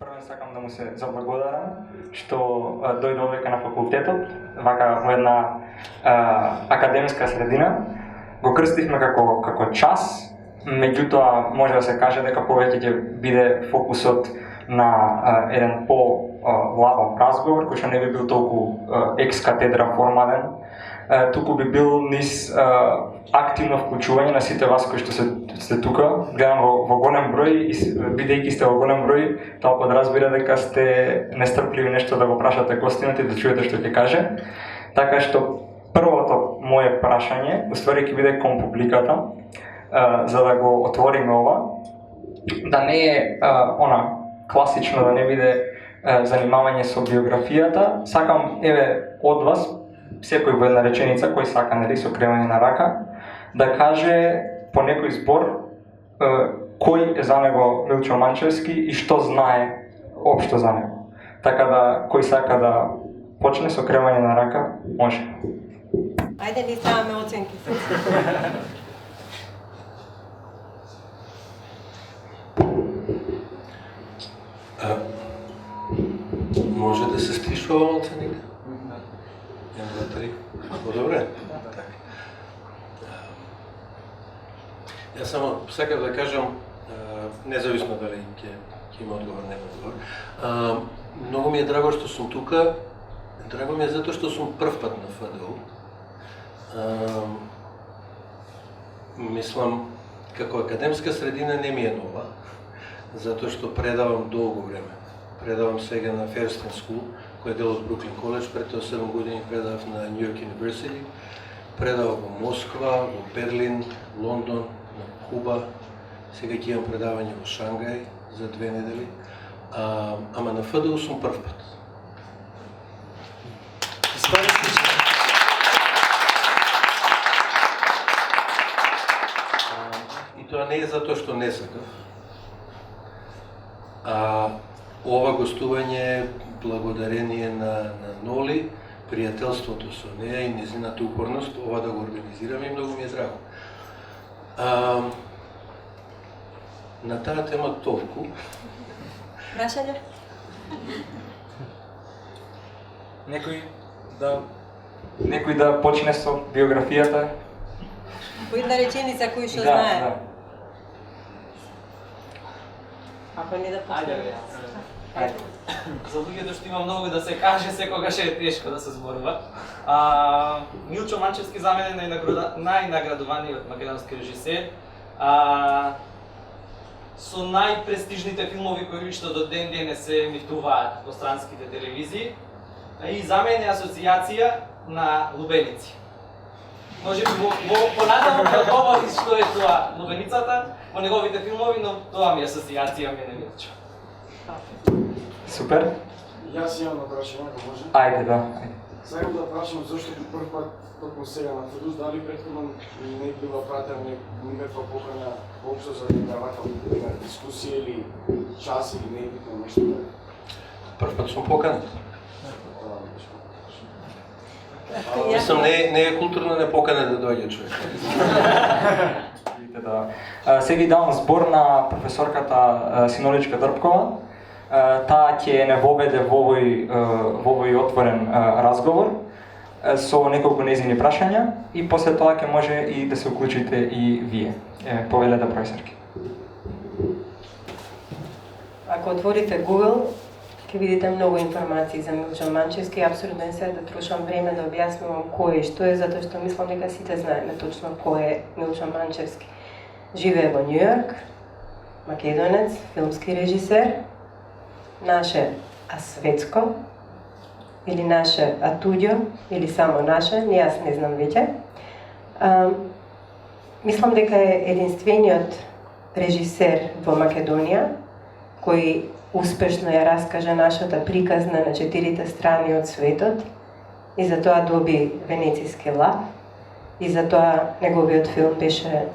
Прво сакам да му се заблагодарам што дојде овека на факултетот, вака во една академска средина. Го крстивме како час, меѓутоа може да се каже дека повеќе ќе биде фокусот на еден по-лабав разговор, кој што не би бил толку екс-катедра формален, туку би бил низ активно вклучување на сите вас кои што сте тука. Гледам во голем број и бидејќи сте во голем број, тоа подразбира дека сте нестрпливи нешто да го прашате гостинот и да чуете што ќе каже. Така што првото мое прашање, уствари ќе биде кон публиката, за да го отвориме ова, да не е класично, да не биде занимавање со биографијата. Сакам од вас секој во една реченица кој сака, нели, со кремање на рака, да каже по некој збор кој е за него Милчо Манчевски и што знае општо за него. Така да, кој сака да почне со кремање на рака, може. Ајде ни ставаме оценки. Може да се стишува оценика? Едно, два, три. Добре? Јас само сакам да кажам, независно дали ќе има одговор, нема одговор. Многу ми е драго што сум тука. Драго ми е затоа што сум прв пат на ФДУ. Мислам, како академска средина не ми е нова, затоа што предавам долго време. Предавам сега на Ферстен School, кој е дел од Бруклин коледж, пред тоа 7 години предавав на Нью Йорк University, предавав во Москва, во Берлин, Лондон, на Куба, сега ќе имам предавање во Шангај за 2 недели, ама на ФДУ сум прв пат. И тоа не е затоа што не сакав. Ова гостување е благодарение на Ноли, пријателството со неја и незината упорност, ова да го организираме и многу ми е драго. На таа тема толку. Прашање? Некој да почне со биографијата? По една реченица кој што знае. Да. Ако не да почнеме. За луѓето што има многу да се каже, секогаш е тешко да се зборува. Милчо Манчевски за мене е најнаградуваниот македонски режисер. Со најпрестижните филмови кои што до ден денес се емитуваат во странските телевизии. И за мене е асоцијација на лубеници. Може би понатаму ќе одговори што е тоа лубеницата во неговите филмови, но тоа ми е асоцијација мене Милчо. Супер. Јас имам на прашање, ако може. Ајде, да. Сакам да прашам зошто прв пат токму сега на ФДУ, дали претходно не била пратена никаква покана општо за да ваква дискусија или час или не битно нешто? Прв пат сум поканет. Мислам, не е културно не покане да дојде човек. Сега ги давам збор на професорката Синоличка Дрпкова. Таа ќе не воведе во овој отворен разговор со неколку нејзини прашања и после тоа ќе може и да се уклучите и вие. Повелете, професорки. Ако отворите Google, ќе видите многу информации за Милчо Манчевски. Апсолутно не се да трошам време да објаснувам кој е што е, затоа што мислам дека сите знаеме точно кој е Милчо Манчевски. Живее во Нью Йорк, македонец, филмски режисер, наше а светско, или наше а туѓо, или само наше, не јас не знам веќе. Мислам дека е единствениот режисер во Македонија кој успешно ја раскажа нашата приказна на 4 страни од светот и затоа доби Венецијски лав и затоа неговиот филм беше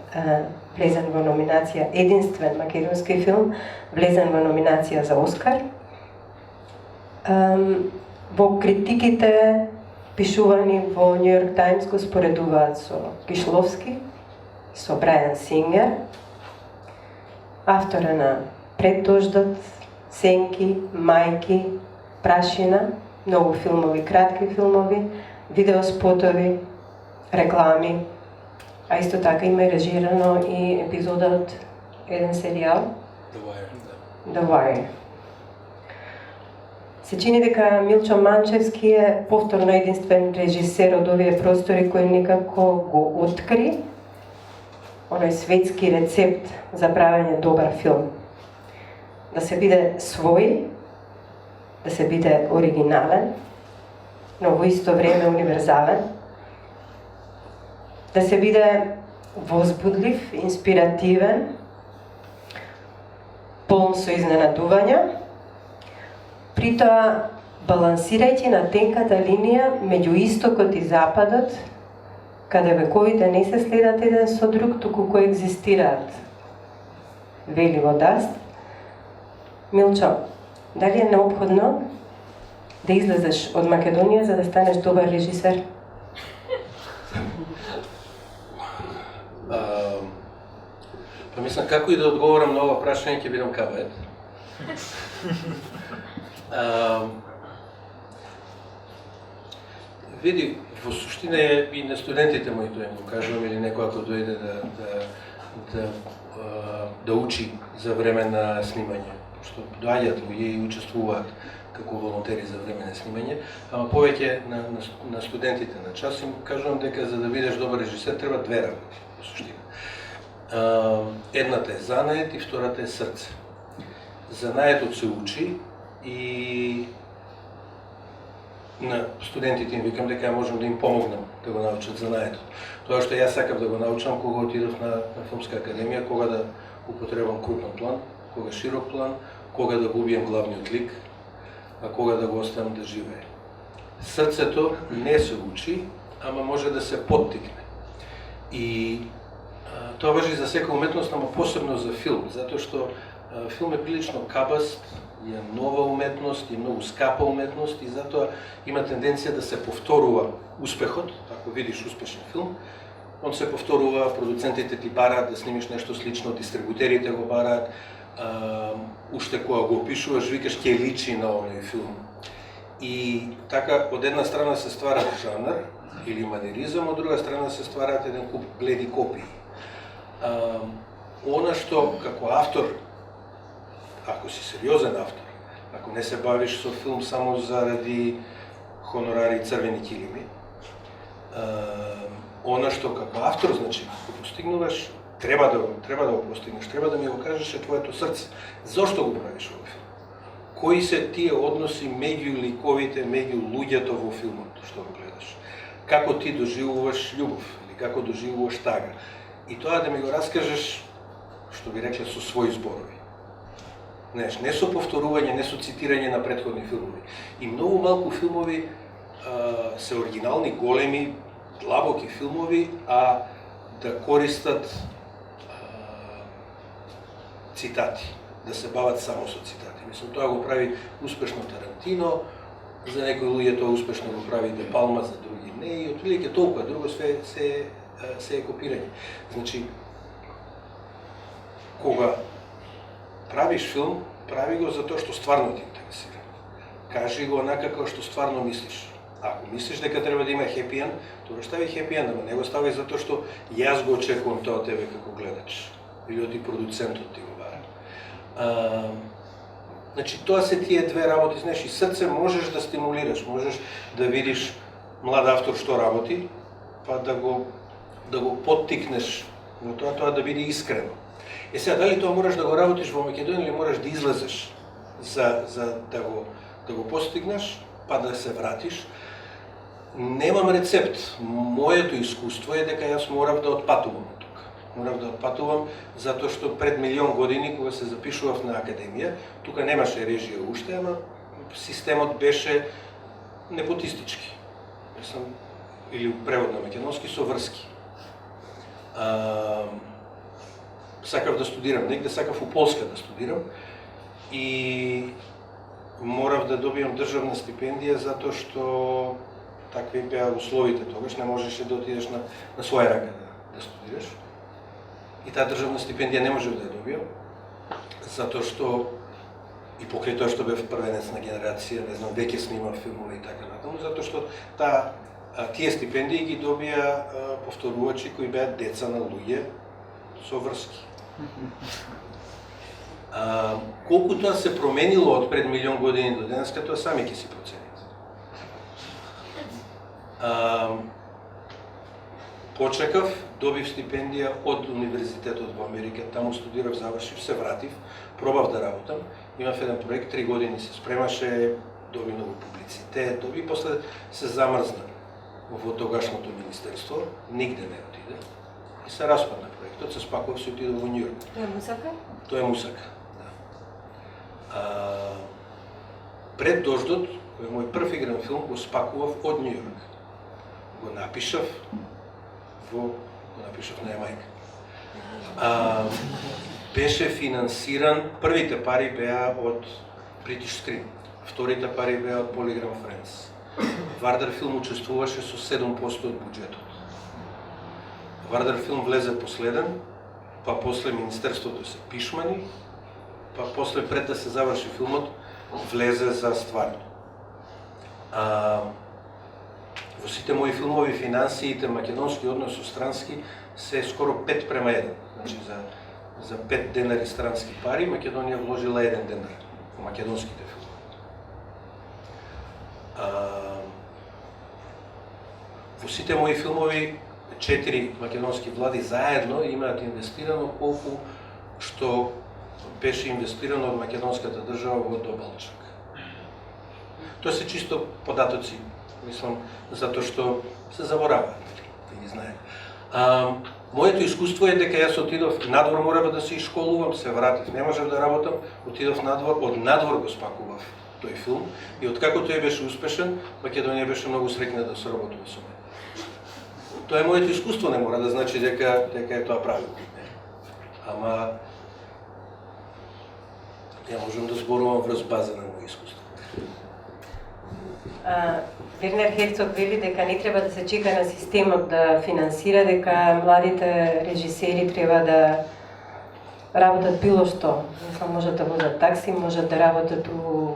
влезен во номинација, единствен македонски филм влезен во номинација за Оскар. Во критиките пишувани во Нью Йорк Таймс го споредуваат со Кишловски, со Брајан Сингер, автора на Пред дождот, Сенки, Мајки, Прашина, многу филмови, кратки филмови, видеоспотови, реклами, а исто така има и режирано и епизода од еден серијал The Wire, да. The Wire. Се чини дека Милчо Манчевски е повторно единствен режисер од овие простори кој некако го откри оној светски рецепт за правење добар филм. Да се биде свој, да се биде оригинален, но во исто време универзален, да се биде возбудлив, инспиративен, полн со изненадувања, притоа балансирајќи на тенката линија меѓу истокот и западот, каде вековите не се следат еден со друг, туку коегзистираат. Вели во Даст. Милчо, дали е необходно да излезеш од Македонија за да станеш добар режисер? Па мислам, како и да одговорам на ова прашање, ќе бидам кабает. Види, во суштина е и на студентите мои тоа им го кажувам, или некој ако дојде да учи за време на снимање, што доаѓаат луѓе и учествуваат како волонтери за време на снимање, ама повеќе на студентите на час им кажувам дека за да бидеш добар режисер треба две работи, во суштина. Едната е занает и втората е срце. Занаетот се учи и на студентите им викам дека ја можам да им помогнам да го научат занаетот. Тоа што јас сакав да го научам кога отидов на Филмска академија, кога да употребам крупен план, кога широк план, кога да го убием главниот лик, а кога да го оставам да живее. Срцето не се учи, ама може да се поттикне. И тоа важи за секоја уметност, ама посебно за филм, затоа што филм е прилично кабаст, е нова уметност, е многу скапа уметност и затоа има тенденција да се повторува успехот. Ако видиш успешен филм, он се повторува, продуцентите ти бараат да снимиш нешто слично, дистрибутерите го бараат, уште кога го опишуваш, викаш ќе личи на овој филм. И така, од една страна се ствара жанр или манеризам, од друга страна се ствараат еден куп бледи копии. Она што како автор, ако си сериозен автор, ако не се бавиш со филм само заради хонорари и црвени килими, она што како автор, значи, ако постигнуваш, треба да го постигнеш, треба да ми го кажеш е твоето срце. Зошто го правиш овој филм? Кои се тие односи меѓу ликовите, меѓу луѓето во филмот што го гледаш? Како ти доживуваш љубов или како доживуваш тага? И тоа да ми го раскажеш, што би рекле, со своји зборови. Знаеш, не со повторување, не со цитирање на претходни филмови. И многу малку филмови се оригинални, големи, длабоки филмови, а да користат цитати, да се бават само со цитати. Мислам, тоа го прави успешно Тарантино, за некои луѓе тоа успешно го прави Де Палма, за други не, и отприлike толкова, друго се е копирање. Значи, кога правиш филм, прави го затоа што стварно те интересира. Кажи го онака како што стварно мислиш. Ако мислиш дека треба да има хепи енд, тоа стави хепи енд, ама не го стави затоа што јас го очекувам тоа од тебе како гледач. Или од и продуцентот ти го бара. Значи, тоа се тие две работи, знаеш, и срце можеш да стимулираш, можеш да видиш млад автор што работи, па да го поттикнеш во тоа да биде искрено. Сега, дали тоа можеш да го работиш во Македонија или можеш да излезеш за да го постигнеш, па да се вратиш? Немам рецепт. Моето искуство е дека јас морав да отпатувам од тука. Морав да отпатувам затоа што пред милион години кога се запишував на академија, тука немаше режија уште, ама системот беше непотистички. Или превод на македонски со врски. Сакав да студирам негде, сакав у Полска да студирам и морав да добијам државна стипендија затоа што такви беа условите тогаш, не можеше да отидеш на своја рака да студираш. И таа државна стипендија не можев да ја добијам, затоа што и покрај тоа што бев првенец на генерација, не знам, веќе снимав филмови и така натаму, затоа што тие стипендии ги добија повторувачи кои беа деца на луѓе со врски. Колку тоа се променило од пред милион години до денеска, тоа сами ќе си процените. Почекав, добив стипендија од универзитетот во Америка, таму студирав, завршив, се вратив, пробав да работам, имав еден проект, 3 години се спремаше, доби многу публицитет, доби, после се замрзна во тогашното министерство, нигде не отиде и се распадна проектот, се спакував, се отидов во Њу Йорк. Тоа е мусака? Тоа е мусака, да. Пред Дождот, кој е мој прв игран филм, го спакував од Њу Йорк. Го напишав на Јамајка. Беше финансиран, првите пари беа од British Screen, вторите пари беа од Polygram Friends. Вардар филм учествуваше со 7% од буџетот. Вардар филм влезе последен, па после Министерството се пишмани, па после пред да се заврши филмот, влезе за стварно. Во сите мои филмови финансиите, македонски однос странски, се скоро 5:1. Значи за 5 денари странски пари, Македонија вложила 1 денар во македонските филми. Во сите мои филмови 4 македонски влади заедно имаат инвестирано колку што беше инвестирано од македонската држава во Добалчак. Тоа се чисто податоци, мислам, затоа што се забораваат, да ги знае. Моето искуство е дека јас отидов надвор, морав да се ишколувам, се вратив, не можев да работам, отидов надвор, од надвор го спакував тој филм и откако тој беше успешен, Македонија беше многу среќна да се работува со мене. Тоа е моето искуство, не мора да значи дека е тоа правилно. Ама ја можам да зборувам врз база на моје искуство. Вернер Херцог вели дека не треба да се чека на системот да финансира, дека младите режисери треба да работат било што. Мислам, можат да возат такси, можат да работат у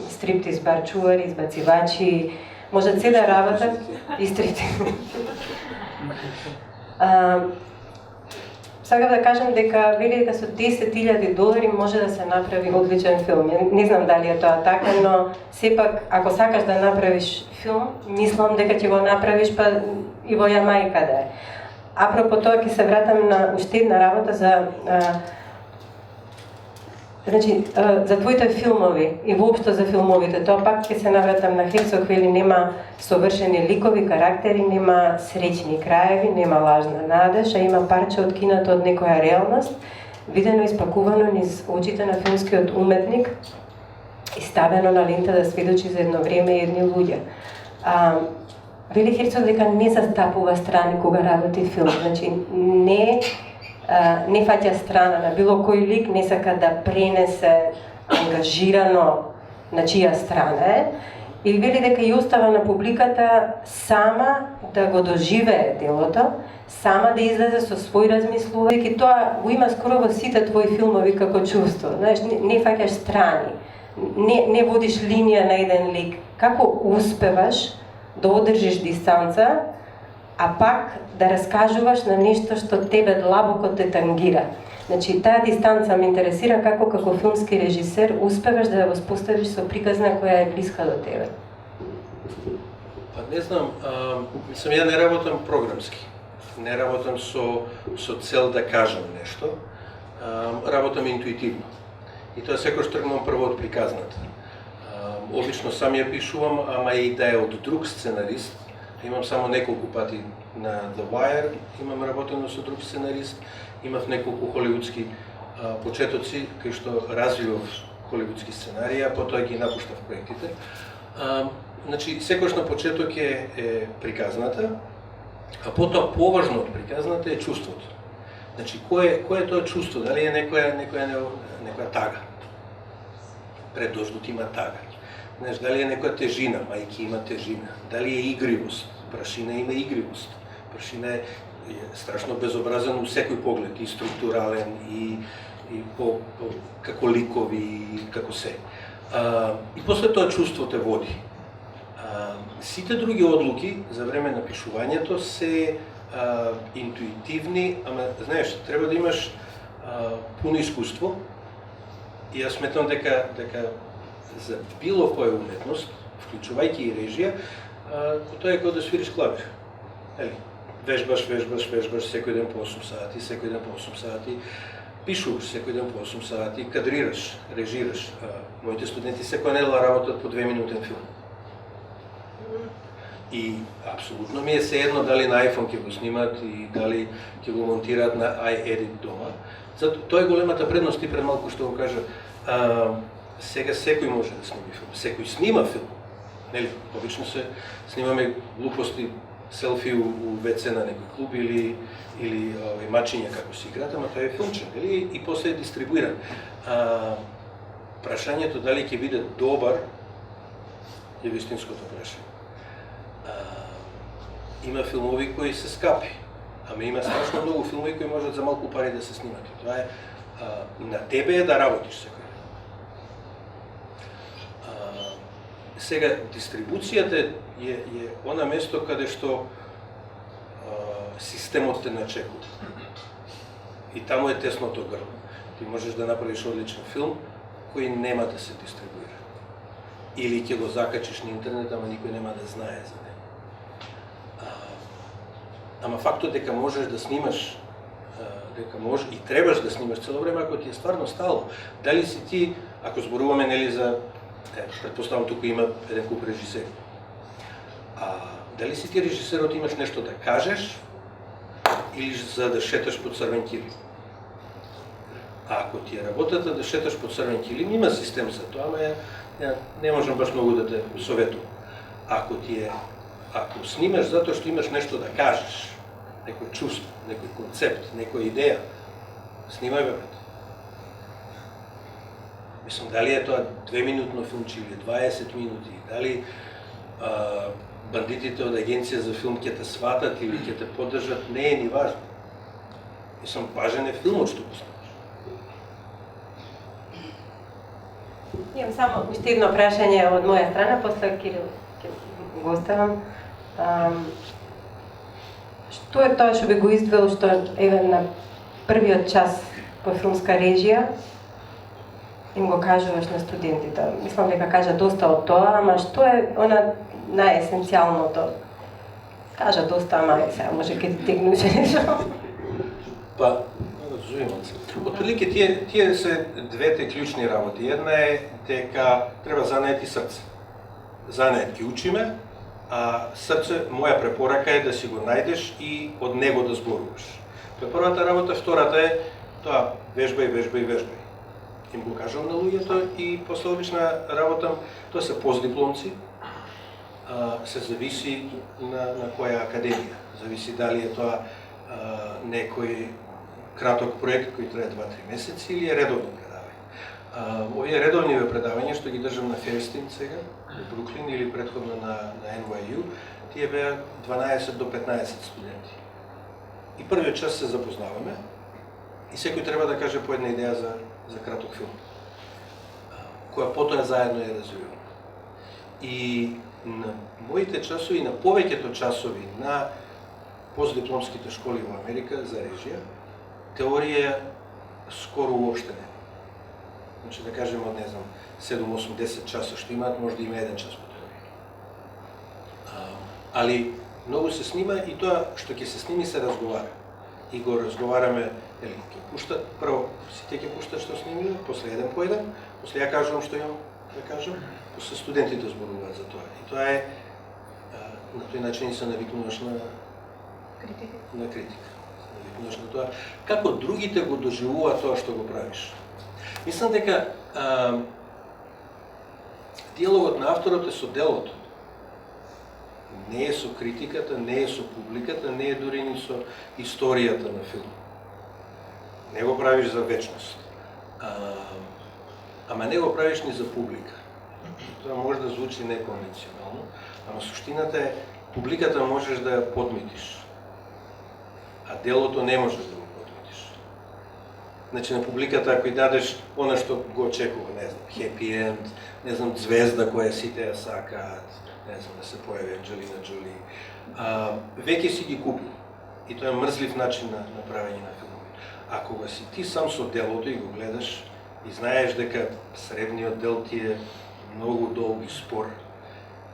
стриптиз бар чувари, избацивачи, можат се да работат и стрити. Сакам да кажам дека вели дека со $10,000 може да се направи одличен филм. Не знам дали е тоа така, но сепак ако сакаш да направиш филм, мислам дека ќе го направиш па и во Јамајка да е. Апропо тоа ќе се вратам на уште една работа за за твоите филмови и воопшто за филмовите. Тоа пак ќе се навратам на Херцог, вели нема совршени ликови, карактери, нема среќни краеви, нема лажна надеж, а има парче од киното од некоја реалност, видено и спакувано низ очите на филмскиот уметник и ставено на лента да сведочи за едно време и едни луѓе. Вели Херцог дека не застапува страни кога работи филм, значи не фаќа страна на било кој лик, не сака да пренесе ангажирано на чија страна е, и вели дека и остава на публиката сама да го доживее делото, сама да излезе со свој размислување, дека тоа го има скоро во сите твои филмови како чувство, знаеш, не фаќаш страни, не водиш линија на еден лик. Како успеваш да одржиш дистанца, а пак да раскажуваш на нешто што тебе длабоко те тангира. Значи, таа дистанца ме интересира како филмски режисер успеваш да ја воспоставиш со приказна која е блиска до тебе. Па не знам, мислам, ја не работам програмски. Не работам со цел да кажам нешто. Работам интуитивно. И тоа секојаш тргнувам прво од приказната. Обично сам ја пишувам, ама и да е од друг сценарист. Имам само неколку пати на The Wire, имам работено со друг сценарист, имав неколку холивудски почетоци, кај што развивав холивудски сценарии, а потоа ги напуштав проектите. Значи, секојаш на почеток е приказната, а потоа поважно од приказната е чувството. Значи, кој е тоа чувство? Дали е некоја тага? Пред Дождот има тага. Знаеш, дали е некоја тежина, мајки има тежина. Дали е игривост? Прашина има игривост. Прашина е страшно безобразен у секој поглед, и структурален, и и како ликови и како се. И после тоа чувство те води. Сите други одлуки за време на пишувањето се интуитивни, ама знаеш, треба да имаш пуно искуство. И јас сметам дека за било која уметност, вклучувајќи и режија, тоа е како да свириш клавир. Вежбаш секој ден по 8 сати, секој ден по 8 сати, пишуваш секој ден по 8 сати, кадрираш, режираш. Моите студенти секоја недела работат по 2-минутен филм. И апсолутно ми е сеедно дали на iPhone ќе го снимат и дали ќе го монтираат на iEdit дома. Зато тоа е големата предност, и пред малку што го кажа. Сега секој може да снима филм, секој снима филм. Нели, обично се снимаме глупости, селфи у WC на некој клуб или мачиња како се играат, ама тоа е филмче, нели, и после е дистрибуиран. Прашањето дали ќе биде добар е вистинското прашање. Има филмови кои се скапи, ама има страшно многу филмови кои можат за малку пари да се снимат. Тоа е на тебе е да работиш секој. Сега, дистрибуцијата е она место каде што системот те начекува. И таму е тесното грло. Ти можеш да направиш одличен филм кој нема да се дистрибуира. Или ќе го закачиш на интернет, ама никој нема да знае за него. Ама фактот дека можеш да снимаш, дека можеш и требаш да снимаш цело време, ако ти е стварно стало. Дали си ти, ако зборуваме нели за предпоставам туку има еден куп режисери. Дали си ти режисерот имаш нешто да кажеш или за да шеташ по црвен килим? Ако ти е работата да шеташ по црвен килим, има систем за тоа, ама не можам баш многу да те советувам. Ако снимаш затоа што имаш нешто да кажеш, некој чувство, некој концепт, некоја идеја, снимај бе, брат. Мислам, дали е тоа 2-минутно филмче или 20 минути, дали бандитите од агенција за филм ќе те сватат или ќе те поддржат, не е ни важно. Мислам, важен е филмот што го снимаш. Имам само уште едно прашање од моја страна, после Кирил ќе го оставам. Што е тоа што би го издвел што еве на првиот час по филмска режија им го кажуваш на студентите? Мислам дека кажа доста од тоа, ама што е она најесенцијалното? Кажа доста, ама сега може ке ти тегнеш нешто. Па, отприлике тие се двете клучни работи. Една е дека треба занет и срце. Занет ги учиме, а срце, моја препорака е да си го најдеш и од него да зборуваш. Тоа е првата работа, втората е тоа вежбај. Им го кажам на луѓето и после обична работа, тоа се постдипломци, се зависи на која академија. Зависи дали е тоа некој краток проект кој трае 2-3 месеци или е редовно предавање. Овие редовни предавања што ги држам на Ферстин сега, во Бруклин или претходно на NYU, тие беа 12 до 15 студенти. И првиот час се запознаваме и секој треба да каже по една идеја за краток филм, која потоа заедно ја развиваме. И на моите часови, на повеќето часови на постдипломските школи во Америка за режија, теорија скоро уопште не. Значи да кажем од, не знам, 7-8-10 часа што имаат, може да има 1 час по теорија. Али многу се снима и тоа што ќе се сними се разговара. И го разговараме, ќе пуштат, прво сите ќе пуштат што снимиле, после еден по еден, после ја кажувам што имам да кажам, после студентите зборуваат за тоа. И тоа е, на тој начин се навикнуваш на критика. Навикнуваш на тоа, како другите го доживуваат тоа што го правиш. Мислам дека диалогот на авторот е со делото. Не е со критиката, не е со публиката, не е дури ни со историјата на филм. Не го правиш за вечност. Ама не го правиш ни за публика. Тоа може да звучи неконвенционално, ама суштината е, публиката можеш да ја подмитиш, а делото не можеш да го подмитиш. Значи на публиката ако и дадеш она што го очекува, не знам, happy end, не знам, звезда која сите ја сакаат, не знам, да се појави Анджелина Джоли, веќе си ги купил. И тоа е мрзлив начин на правење на филмови. А кога си ти сам со делото и го гледаш и знаеш дека средниот дел ти е многу долг и спор,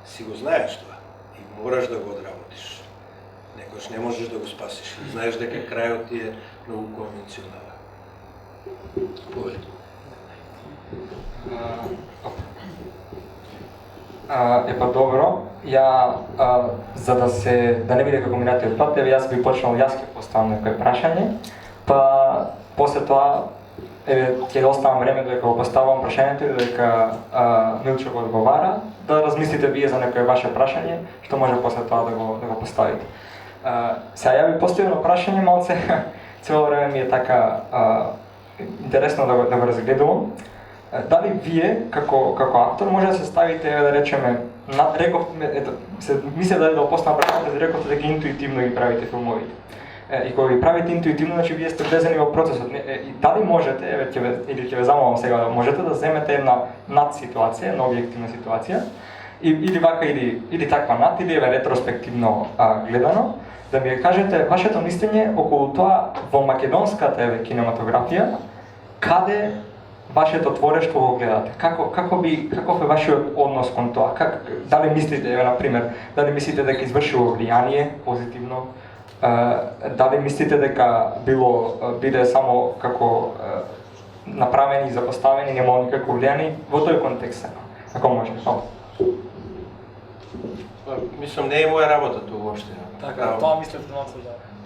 си го знаеш тоа и мораш да го одработиш. Некојаш не можеш да го спасиш. И знаеш дека крајот ти е многу конвенционален. Повеќе. Епа добро, ја за да не биде како минатиот пат, јас би почнал, јас ќе поставам некој прашање, па после тоа ќе оставам време додека го поставам прашањето и додека Милчо го одговара, да размислите вие за некое ваше прашање, што може после тоа да го поставите. Сега ја ви поставам прашање, малце цело време ми е така интересно да го разгледувам. Дали вие, како автор, може да се ставите, да речеме, мисля дали да го поставам прашањето, да рековте дека интуитивно ги правите филмовите. И кога ги правите интуитивно, значи вие сте влезени во процесот. И дали можете, или ќе ве замолам сега, можете да земете една над ситуација, една објективна ситуација, или вака, или таква над, или ретроспективно гледано, да ми кажете вашето мислење околу тоа во македонската кинематографија, каде вашето творештво го гледате? Каков е вашиот однос кон тоа? Дали мислите, например, дали мислите дека извршило влијание позитивно? Дали мислите дека биде само како направени и запоставени, немало никакво влијание во тој контекст? Ако може, Мислам, не е моја работа тоа уопште. Така, тоа мислев да.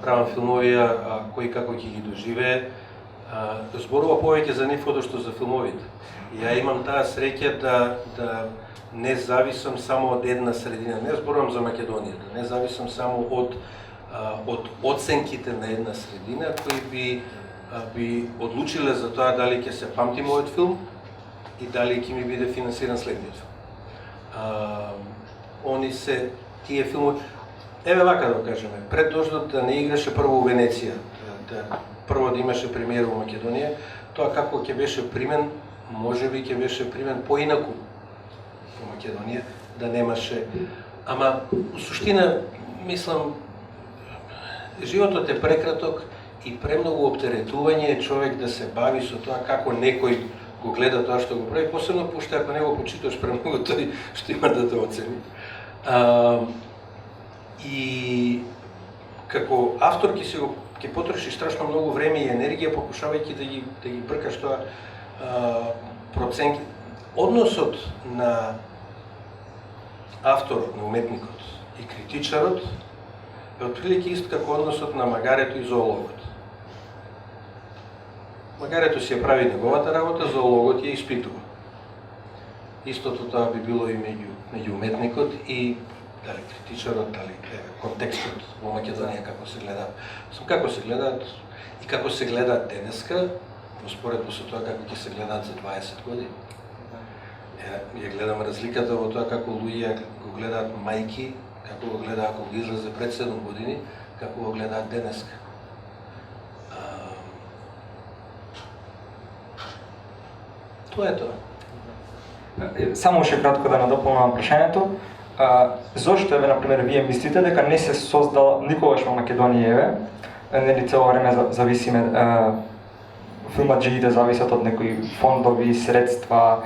Правам филмови, кој како ќе ги доживее. Зборува повеќе за нив одошто за филмовите. Ја имам таа среќа да не зависам само од една средина. Не зборувам за Македонијата, не зависам само од оценките на една средина кои би одлучиле за тоа дали ќе се памти мојот филм и дали ќе ми биде финансиран следниот филм. Они се тие филмови. Еве вака да кажеме, пред дождот да не играше прво во Венеција, прво да имаше премиера во Македонија, тоа како ќе беше примен, можеби ќе беше примен поинаку во Македонија, да немаше. Ама, во суштина, мислам, животот е прекраток и премногу оптеретување е човек да се бави со тоа како некој го гледа тоа што го прави, посебно пошто ако не го почиташ премногу, тој што има да те оцени. И како автор ќе потрошиш страшно многу време и енергија покушавајќи да ги бркаш тоа проценки. Односот на авторот, на уметникот и критичарот е отприлики ист како односот на магарето и зоологот. Магарето си ја прави неговата работа, зоологот ја испитува. Истото тоа би било и меѓу уметникот и дали критичарот, дали контекстот во Македонија како се гледаат. Како се гледаат и како се гледаат денеска, во споредба со тоа како ќе се гледаат за 20 години. Ја гледам разликата во тоа како луѓе го гледаат мајки, како го гледаат кога ги излезе пред 7 години, како го гледаат денеска. Тоа е тоа. Само уште кратко да надополнам прашањето. Зошто например, вие мислите дека не се создал никогаш во Македонија, нели цело време зависиме, филмаджиите зависат од некои фондови, средства,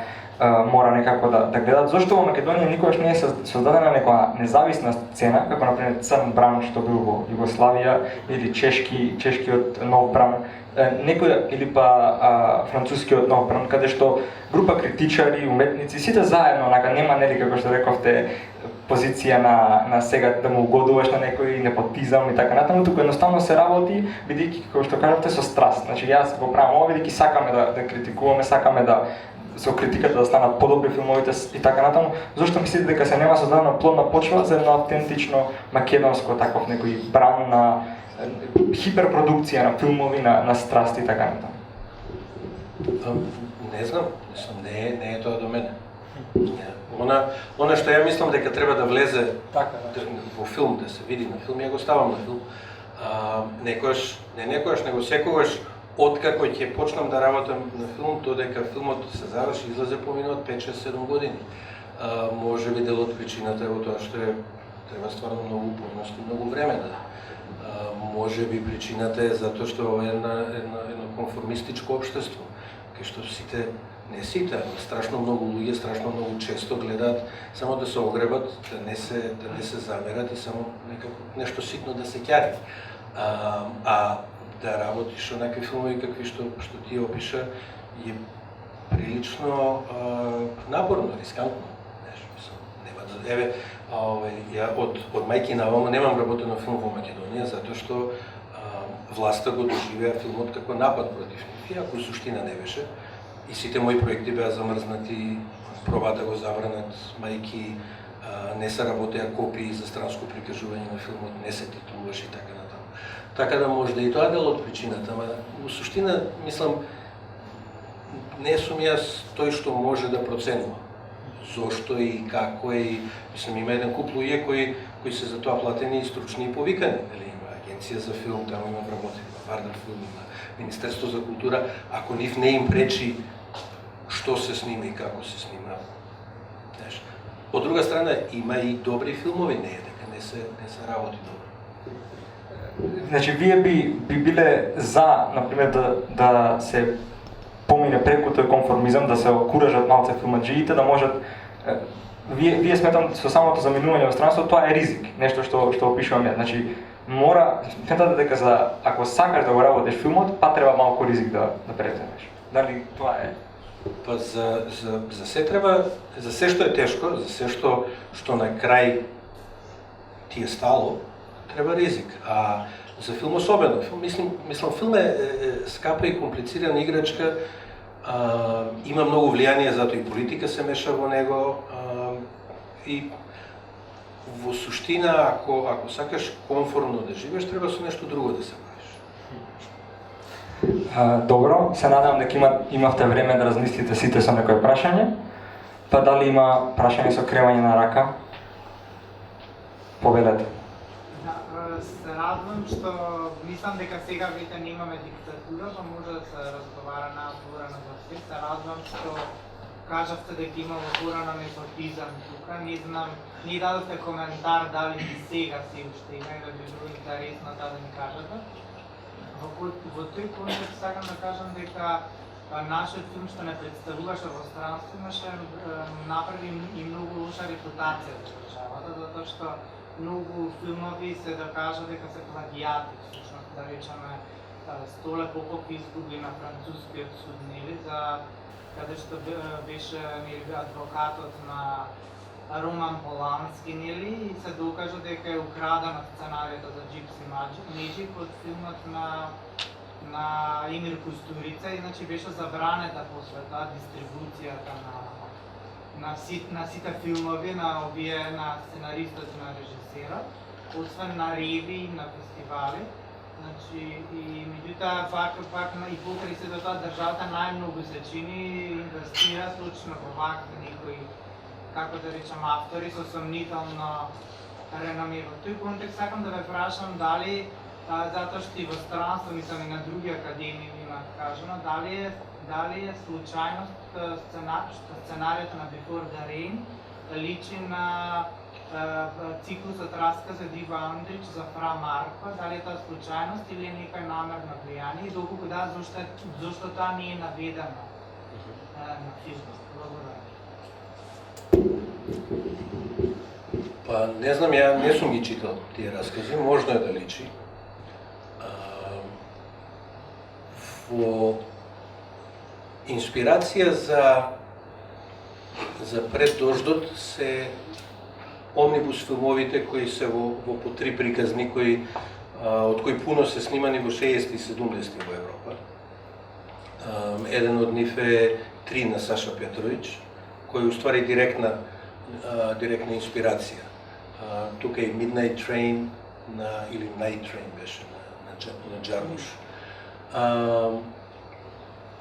мора некако да гледат. Зошто во Македонија никогаш не е создадена некоја независна сцена, како например Црн бран што бил во Југославија или чешкиот нов бран, некој или па францускиот нов бран, каде што група критичари, уметници, сите заедно, нема нели како што рековте позиција на сега да му угодуваш на некој непотизам и така натаму, туку едноставно се работи бидејќи како што кажавте со страст. Значи јас го правам ова бидејќи сакаме да критикуваме, сакаме да со критиката да станат подобри филмовите и така натаму. Зошто мислите дека се нема создадена плодна почва за едно автентично македонско таков некој бран на хиперпродукција на филмови на страст и така натаму? Не знам, не е тоа до мене. Она што ја мислам дека треба да влезе во филм, да се види на филм, ја го ставам на филм. Некојаш, него секогаш откако ќе почнам да работам на филм, додека филмот се заврши, излезе поминат 5-6-7 години. Може би дел од причината е во тоа што треба стварно многу упорност и многу време да. Може би причината е затоа што е едно конформистичко општество, кај што сите, не сите, страшно многу луѓе, страшно многу често гледаат само да се огребат, да не се замерат и само нешто ситно да се ќари. Да работиш со некакви филмови какви што ти опиша е прилично напорно, рискантно. Еве, ја од мајки на овamo немам работен на филм во Македонија, затоа што власта го доживеа филмот како напад против нив, иако суштина не беше. И сите мои проекти беа замрзнати, пробаа да го забранат, мајки не се работеа копии за странско прикажување на филмот, не се титулуваше и така натаму. Така да може да и тоа дел од причината, ама во суштина, мислам, не сум јас тој што може да проценува зошто и како и мислам има еден куп луѓе кои се за тоа платени и стручни и повикани, нели има агенција за филм, таму има вработени, има Вардар филм, има Министерство за култура, ако нив не им пречи што се снима и како се снима. Знаеш, од друга страна има и добри филмови, не е дека не се работи добро. Значи, вие би биле за, например, да се помине преку тој конформизам, да се окуражат малце филмаджиите, да можат. Вие сметам со самото заминување во странство, тоа е ризик, нешто што опишувам ја. Значи, сметате дека ако сакаш да го работиш филмот, па треба малку ризик да преземеш. Дали тоа е? Па за се треба, за се што е тешко, за се што на крај ти е стало, треба ризик. А за филм особено. Мислам филм е скапа и комплицирана играчка, има многу влијание, затоа и политика се меша во него, и во суштина, ако сакаш комфортно да живееш, треба со нешто друго да се бавиш. Добро, се надевам дека имавте време да размислите сите со некој прашање. Па дали има прашање со кремање на рака? Повелете. Се радвам што мислам дека сега веќе немаме диктатура, па може да се разговара на отворено за се. Се радвам што кажавте дека има отворено непотизам тука. Не знам, не дадовте коментар дали и сега си уште има и да би било интересно да ми кажете. Во тој контекст сакам да кажам дека нашиот филм што не представуваше во странство имаше направи и многу лоша репутација за државата, затоа што многу филмови се докажа дека се плагијати, всушност да речеме Столе Попов изгуби на францускиот суд, нели, за каде што беше адвокатот на Роман Полански, нели, и се докажа дека е украден од сценариото за Gypsy Magic од филмот на Емир Кустурица, иначе беше забранета после тоа дистрибуцијата на сите филмови на сценаристот и на режисерот, освен на реви и на фестивали. Значи, и меѓутоа пак и покрај се до тоа државата најмногу се чини инвестира точно во вакви некои, како да речам, автори со сомнително реноме. Во тој контекст сакам да ве прашам дали, затоа што и во странство, мислам и на други академии има кажано, дали е случајност сценариото на Before the Rain личи на циклусот Раскази од Иво Андрич за Фра Маркова, дали е тоа случајност или е некој намерно влијание и доколку да, зошто тоа не е наведено на филмот? Благодарам. Па не знам, ја не сум ги читал тие раскази, можно е да личи. Во инспирација за Пред дождот се омнибус филмовите кои се во по 3 приказни, од кои пуно се снимани во 60 и 70 во Европа. Еден од нив е 3 на Саша Петрович, кој уствари директна инспирација. Тука е Midnight Train или Night Train беше на Джармуш.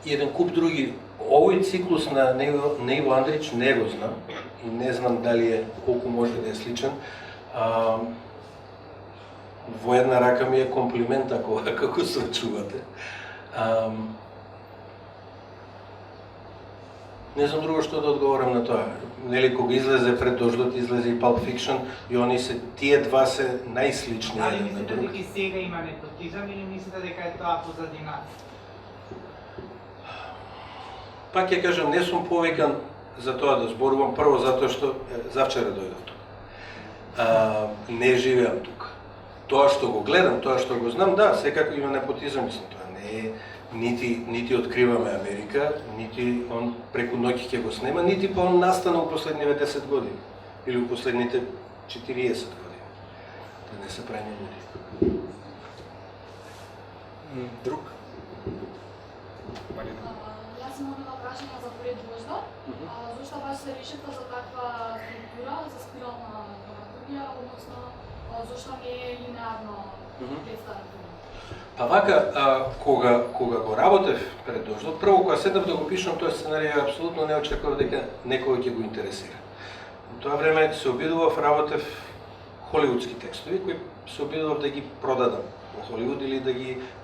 И еден куп други. Овој циклус на Иво Андрич не го знам и не знам дали е, колку може да е сличен. Во една рака ми е комплимент ако се чувате. Не знам друго што да одговорам на тоа. Нели кога излезе Пред дождот, излезе и Pulp Fiction и они се тие два се најслични Дали еден на мислите друг. дека и сега има непотизам или мислите дека е тоа позадина? Пак ќе кажам, не сум повикан за тоа да зборувам, прво затоа што завчера дојдов тук. Не живеам тук. Тоа што го гледам, тоа што го знам, да, секако има непотизам, мислам, тоа не е нити откриваме Америка, нити он преку ноќ ќе го снема, нити па он настана у последниве 10 години или у последните 40 години. Да не се прави луди. Друг? Јас имам едно прашање за Пред дождот. Зошто баш се решивте за таква структура, за спирална драматургија, односно зошто не е линеарно представено? Па вака, кога го работев Пред дождот, прво кога седнав да го пишам тој сценарија, апсолутно не очекував дека некој ќе го интересира. Во тоа време се обидував, работев холивудски текстови, кои се обидував да ги продадам во Холивуд или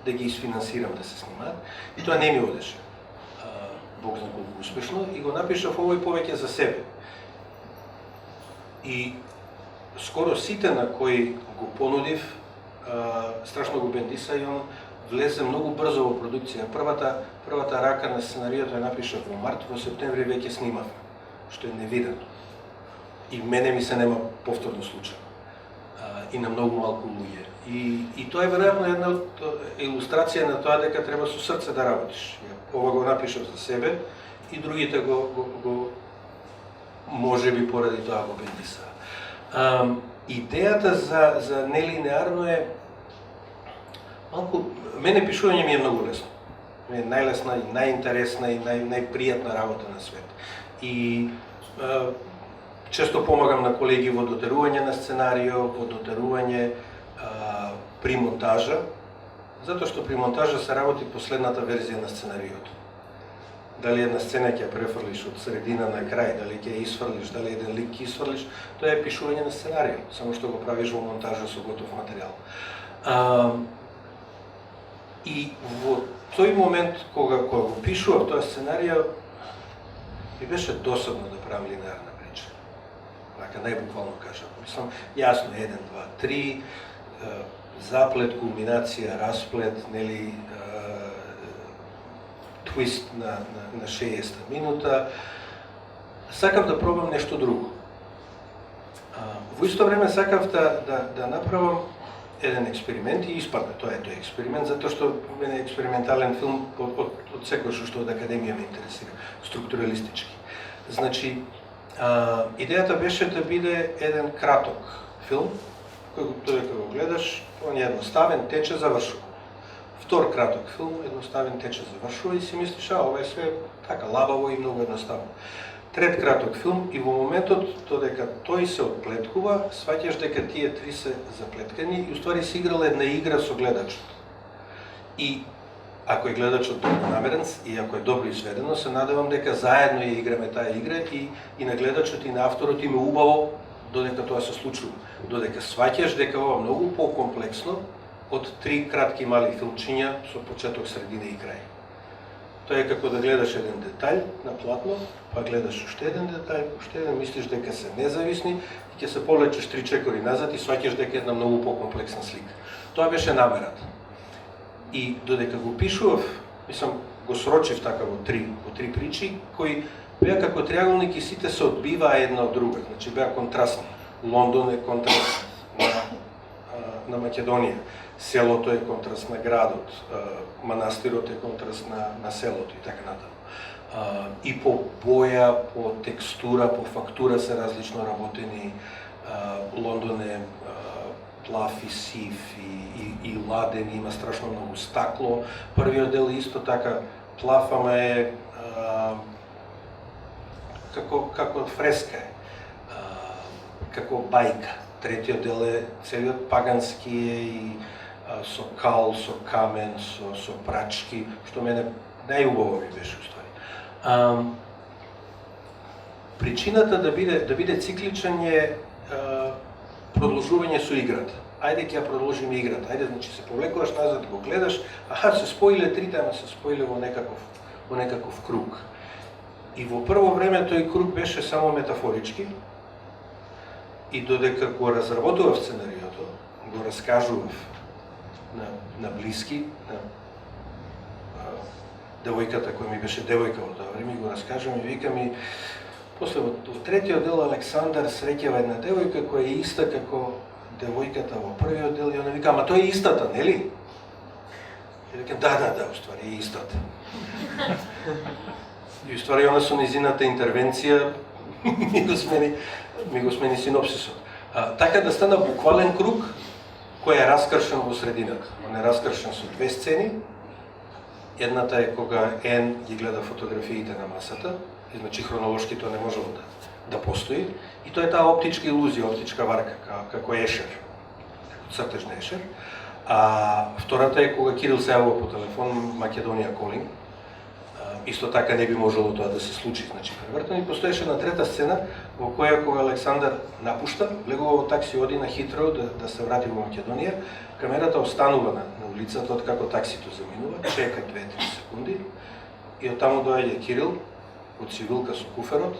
да ги изфинансирам да се снимаат. И тоа не ми одеше. Бог знае колку успешно, и го напишав овој повеќе за себе. И скоро сите на кои го понудив, страшно го бендиса и он влезе многу брзо во продукција. Првата рака на сценаријата ја напишав во март, во септември веќе снимав, што е невидено. И мене ми се нема повторно случај. И на многу малку луѓе. И тоа е веројатно една од илустрација на тоа дека треба со срце да работиш. Ова го напишав за себе и другите го можеби поради тоа го бендиса. Идејата за нелинеарно е малку, мене пишување ми е многу лесно. Ми е најлесна и најинтересна и најпријатна работа на свет. И често помагам на колеги во дотерување на сценарио, во дотерување при монтажа, затоа што при монтажа се работи последната верзија на сценариото. Дали една сцена ќе ја префрлиш од средина на крај, дали ќе ја исфрлиш, дали еден лик ќе исфрлиш, тоа е пишување на сценарио, само што го правиш во монтажа со готов материјал. И во тој момент кога го пишував тоа сценарио, ми беше досадно да правам линеарна прича. Вака најбуквално кажам. Мислам, јасно, 1, 2, 3, заплет, кулминација, расплет, нели, твист на 60 минута. Сакав да пробам нешто друго. Во исто време сакав да направам еден експеримент и испадна. Тоа е тој експеримент, затоа што мене експериментален филм од секој што од академија ме интересира, структуралистички. Значи, идејата беше да биде еден краток филм, кој додека го гледаш, он е едноставен, тече, завршува. Втор краток филм, едноставен, тече, завршува и си мислиш, ова е све така лабаво и многу едноставно. Трет краток филм и во моментот додека тој се отплеткува, сваќаш дека тие три се заплеткани и уствари се играла една игра со гледачот. И ако е гледачот добронамерен и ако е добро изведено, се надевам дека заедно ја играме таа игра и на гледачот и на авторот им е убаво додека тоа се случува. Додека сваќаш дека ова многу покомплексно од три кратки мали филмчиња со почеток, средина и крај. Тоа е како да гледаш еден детаљ на платно, па гледаш уште еден детаљ, уште еден, мислиш дека се независни и ќе се повлечеш 3 чекори назад и сваќаш дека е една многу покомплексна слика. Тоа беше намерата. И додека го пишував, мислам, го срочив така во три причи, кои беа како триаголник и сите се одбиваа една од друга, значи беа контрастни. Лондон е контраст на Македонија, селото е контраст на градот, манастирот е контраст на селото и така натаму. И по боја, по текстура, по фактура се различно работени. Лондон е плав и сив и ладен, има страшно многу стакло. Првиот дел исто така плав, ама е како фреска е, како бајка. Третиот дел е целиот пагански и со кал, со камен, со прачки, што мене најубаво ми беше уствари. Причината да биде цикличен е продолжување со играта. ајде ќе ја продолжиме играта. Ајде, значи се повлекуваш назад, го гледаш, се споиле трите, ама се споиле во некаков круг. И во прво време тој круг беше само метафорички, и додека го разработував сценариото, го раскажував на блиски, на девојката која ми беше девојка во тоа време, го раскажувам и викам и после во третиот дел Александар среќава една девојка која е иста како девојката во првиот дел и она вика, ама тој е истата, нели? И викам, да, уствари е истата. И уствари она со низината интервенција ми го смени синопсисот. Така да стана буквален круг кој е раскршен во средината. Он е раскршен со две сцени. Едната е кога Ен ги гледа фотографиите на масата, и значи хронолошки тоа не можело да постои. И тоа е таа оптичка илузија, оптичка варка, како ешер, како цртеж на ешер. А втората е кога Кирил се јавува по телефон Македонија Колинг. Исто така не би можело тоа да се случи, значи превртено. И постоеше една трета сцена во која кога Александар напушта, влегува во такси, оди на Хитроу да се врати во Македонија, камерата останува на улицата откако таксито заминува, чека 2-3 секунди и оттаму доаѓа Кирил од цивилка со куферот,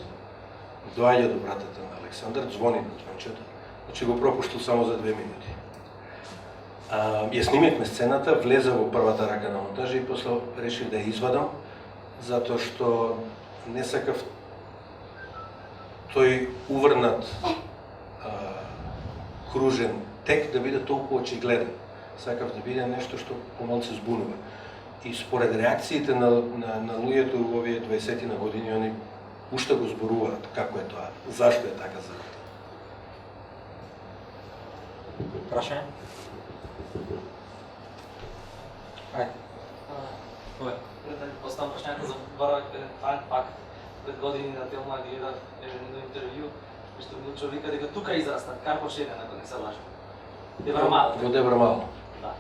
доаѓа до братата на Александар, звони на звончето, значи го пропуштил само за 2 минути. Ја снимивме сцената, влезе во првата рака на монтажа и после решив да ја извадам, затоа што не сакав тој уврнат кружен тек да биде толку очигледен. Сакав да биде нешто што помалку збунува. И според реакциите на луѓето во овие 20 на години, они уште го зборуваат како е тоа, зашто е така за. Прашање? Ајде. Пред да поставам прашањето, заборавав еден факт. Пред години на Телма гледав едно интервју, што Милчо вика дека тука израста Карпо Шеден, ако не се лажам. Деврамал. Во Деврамал. Да.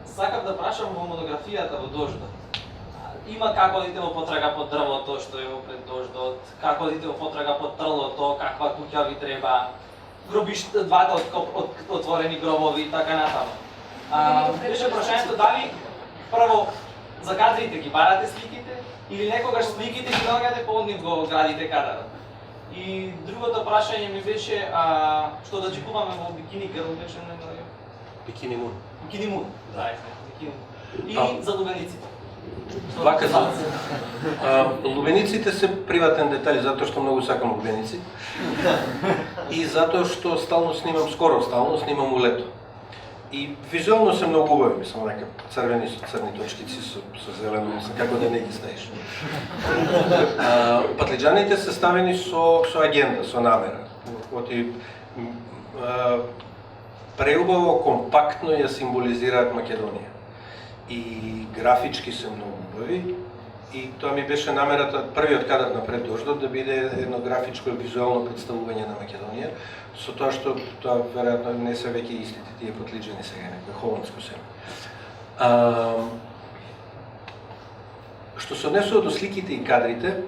Сакав да прашам во монографијата во Дождот. Има како одите во потрага по дрвото што е пред Дождот, како одите во потрага по трлото, каква куќа ви треба, двата отворени гробови и така натаму. Беше прашањето дали прво за кадрите ги барате сликите или некогаш сликите ги наоѓате по нив го градите кадрот. И другото прашање ми беше што да чекуваме во Бикини Гърл беше најновиот. Бикини Мун. Бикини Мун, да, Бикини Мун. И за лубениците. Вака лубениците се приватен детали затоа што многу сакам лубеници. И затоа што скоро стално снимам улето. И визуално се многу убави, мислам, нека црвени со црни точкици, со зелено, мислам, како да не ги знаеш. Патлиџаните се ставени со агенда, со намера. Преубаво, компактно ја символизираат Македонија. И графички се многу убави. И тоа ми беше намерата, првиот кадар на Пред Дождот, да биде едно графичко и визуално представување на Македонија, со тоа што тоа веројатно не се веќе истите тие патлиџани сега, некој холандско село. Што се однесува до сликите и кадрите,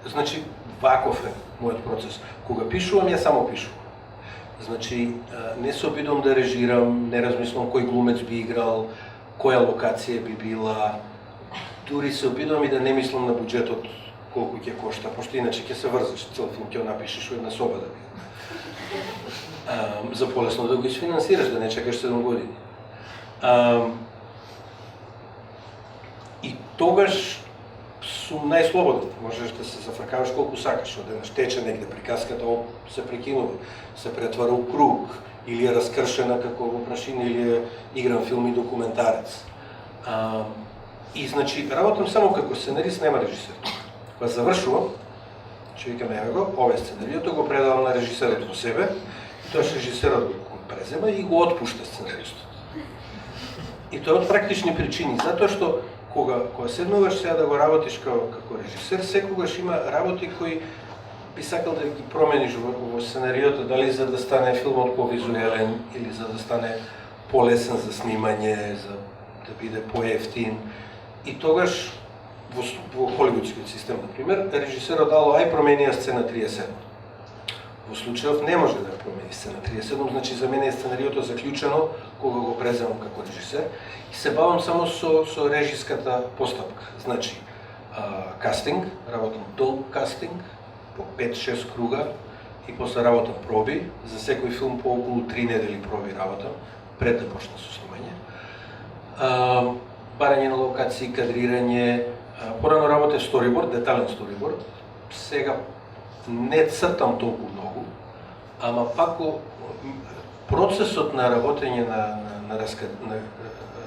значи ваков е мојот процес. Кога пишувам, ја само пишувам. Значи, не се обидувам да режирам, не размислам кој глумец би играл, која локација би била, дури се обидувам и да не мислам на буџетот колку ќе кошта, пошто иначе ќе се врзаш, цел филм ќе напишеш во една соба да би. За полесно да го изфинансираш, да не чекаш 7 години. И тогаш сум најслободен, можеш да се зафркаваш колку сакаш, одеднаш тече негде приказката, се прекинува, се претвара у круг, или е раскршена како во прашина, или е игран филм и документарец. И значи, работам само како сценарист, нема режисер. Кога завршувам, че викам, еве го, ова е сценариото, го предавам на режисерот во себе, и тоаш режисерот го презема и го отпушта сценаристот. И тоа од практични причини, затоа што кога седнуваш сега да го работиш како режисер, секогаш има работи кои би сакал да ги промениш во сценариото, дали за да стане филмот повизуелен или за да стане полесен за снимање, за да биде поевтин. И тогаш во холивудскиот систем, например, режисерот дало, ај промени ја сцена 37. Во случајов не може да промени сцена 37, значи за мене е сценариото заклучено кога го преземам како режисер и се бавам само со режиската постапка. Значи, кастинг, работам долг кастинг, по 5-6 круга и после работам проби. За секој филм по околу 3 недели проби работам, пред да почне со снимање. Барање на локации, кадрирање, порано работев сториборд, детален сториборд. Сега не цртам толку многу, ама пак процесот на работење на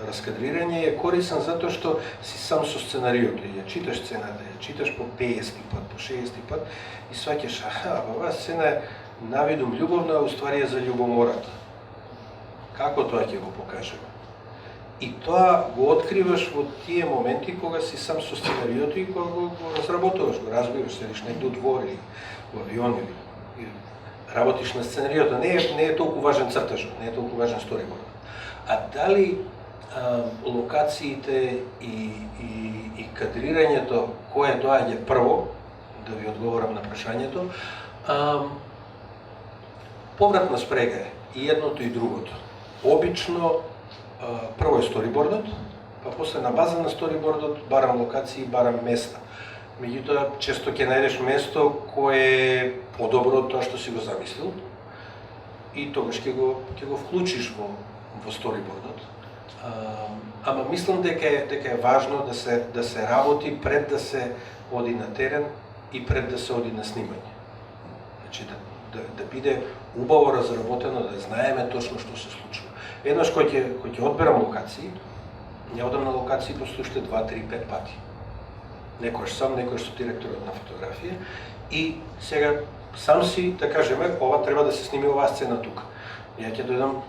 раскадрирање е корисен затоа што си сам со сценариото. Ја читаш сцената, ја читаш по 50 пат, по 60 пат и сваќаш, оваа сцена е навидум љубовна, а уствари е за љубомората. Како тоа ќе го покажеме? И тоа го откриваш во тие моменти кога си сам со сценариото и кога го разработуваш, го разбираш, седиш негде од двор или во авион или работиш на сценариото. Не е толку важен цртажот, не е толку важен сториборд. А дали локациите и кадрирањето, кое доаѓа прво, да ви одговорам на прашањето, повратна спрега е и едното и другото. Обично прво е сторибордот, па после на база на сторибордот барам локации, барам места. Меѓутоа, често ќе најдеш место кое е подобро од тоа што си го замислил и тогаш ќе го вклучиш во сторибордот. Ама мислам дека е важно да се работи пред да се оди на терен и пред да се оди на снимање. Значи да биде убаво разработено, да знаеме точно што се случува. Еднаш кој ќе одберам локации, ја одам на локации после уште 2, 3, 5 пати. Некојаш сам, некојаш со директорот на фотографија и сега сам си да кажеме ова треба да се сними оваа сцена тука. Ја ќе дојдам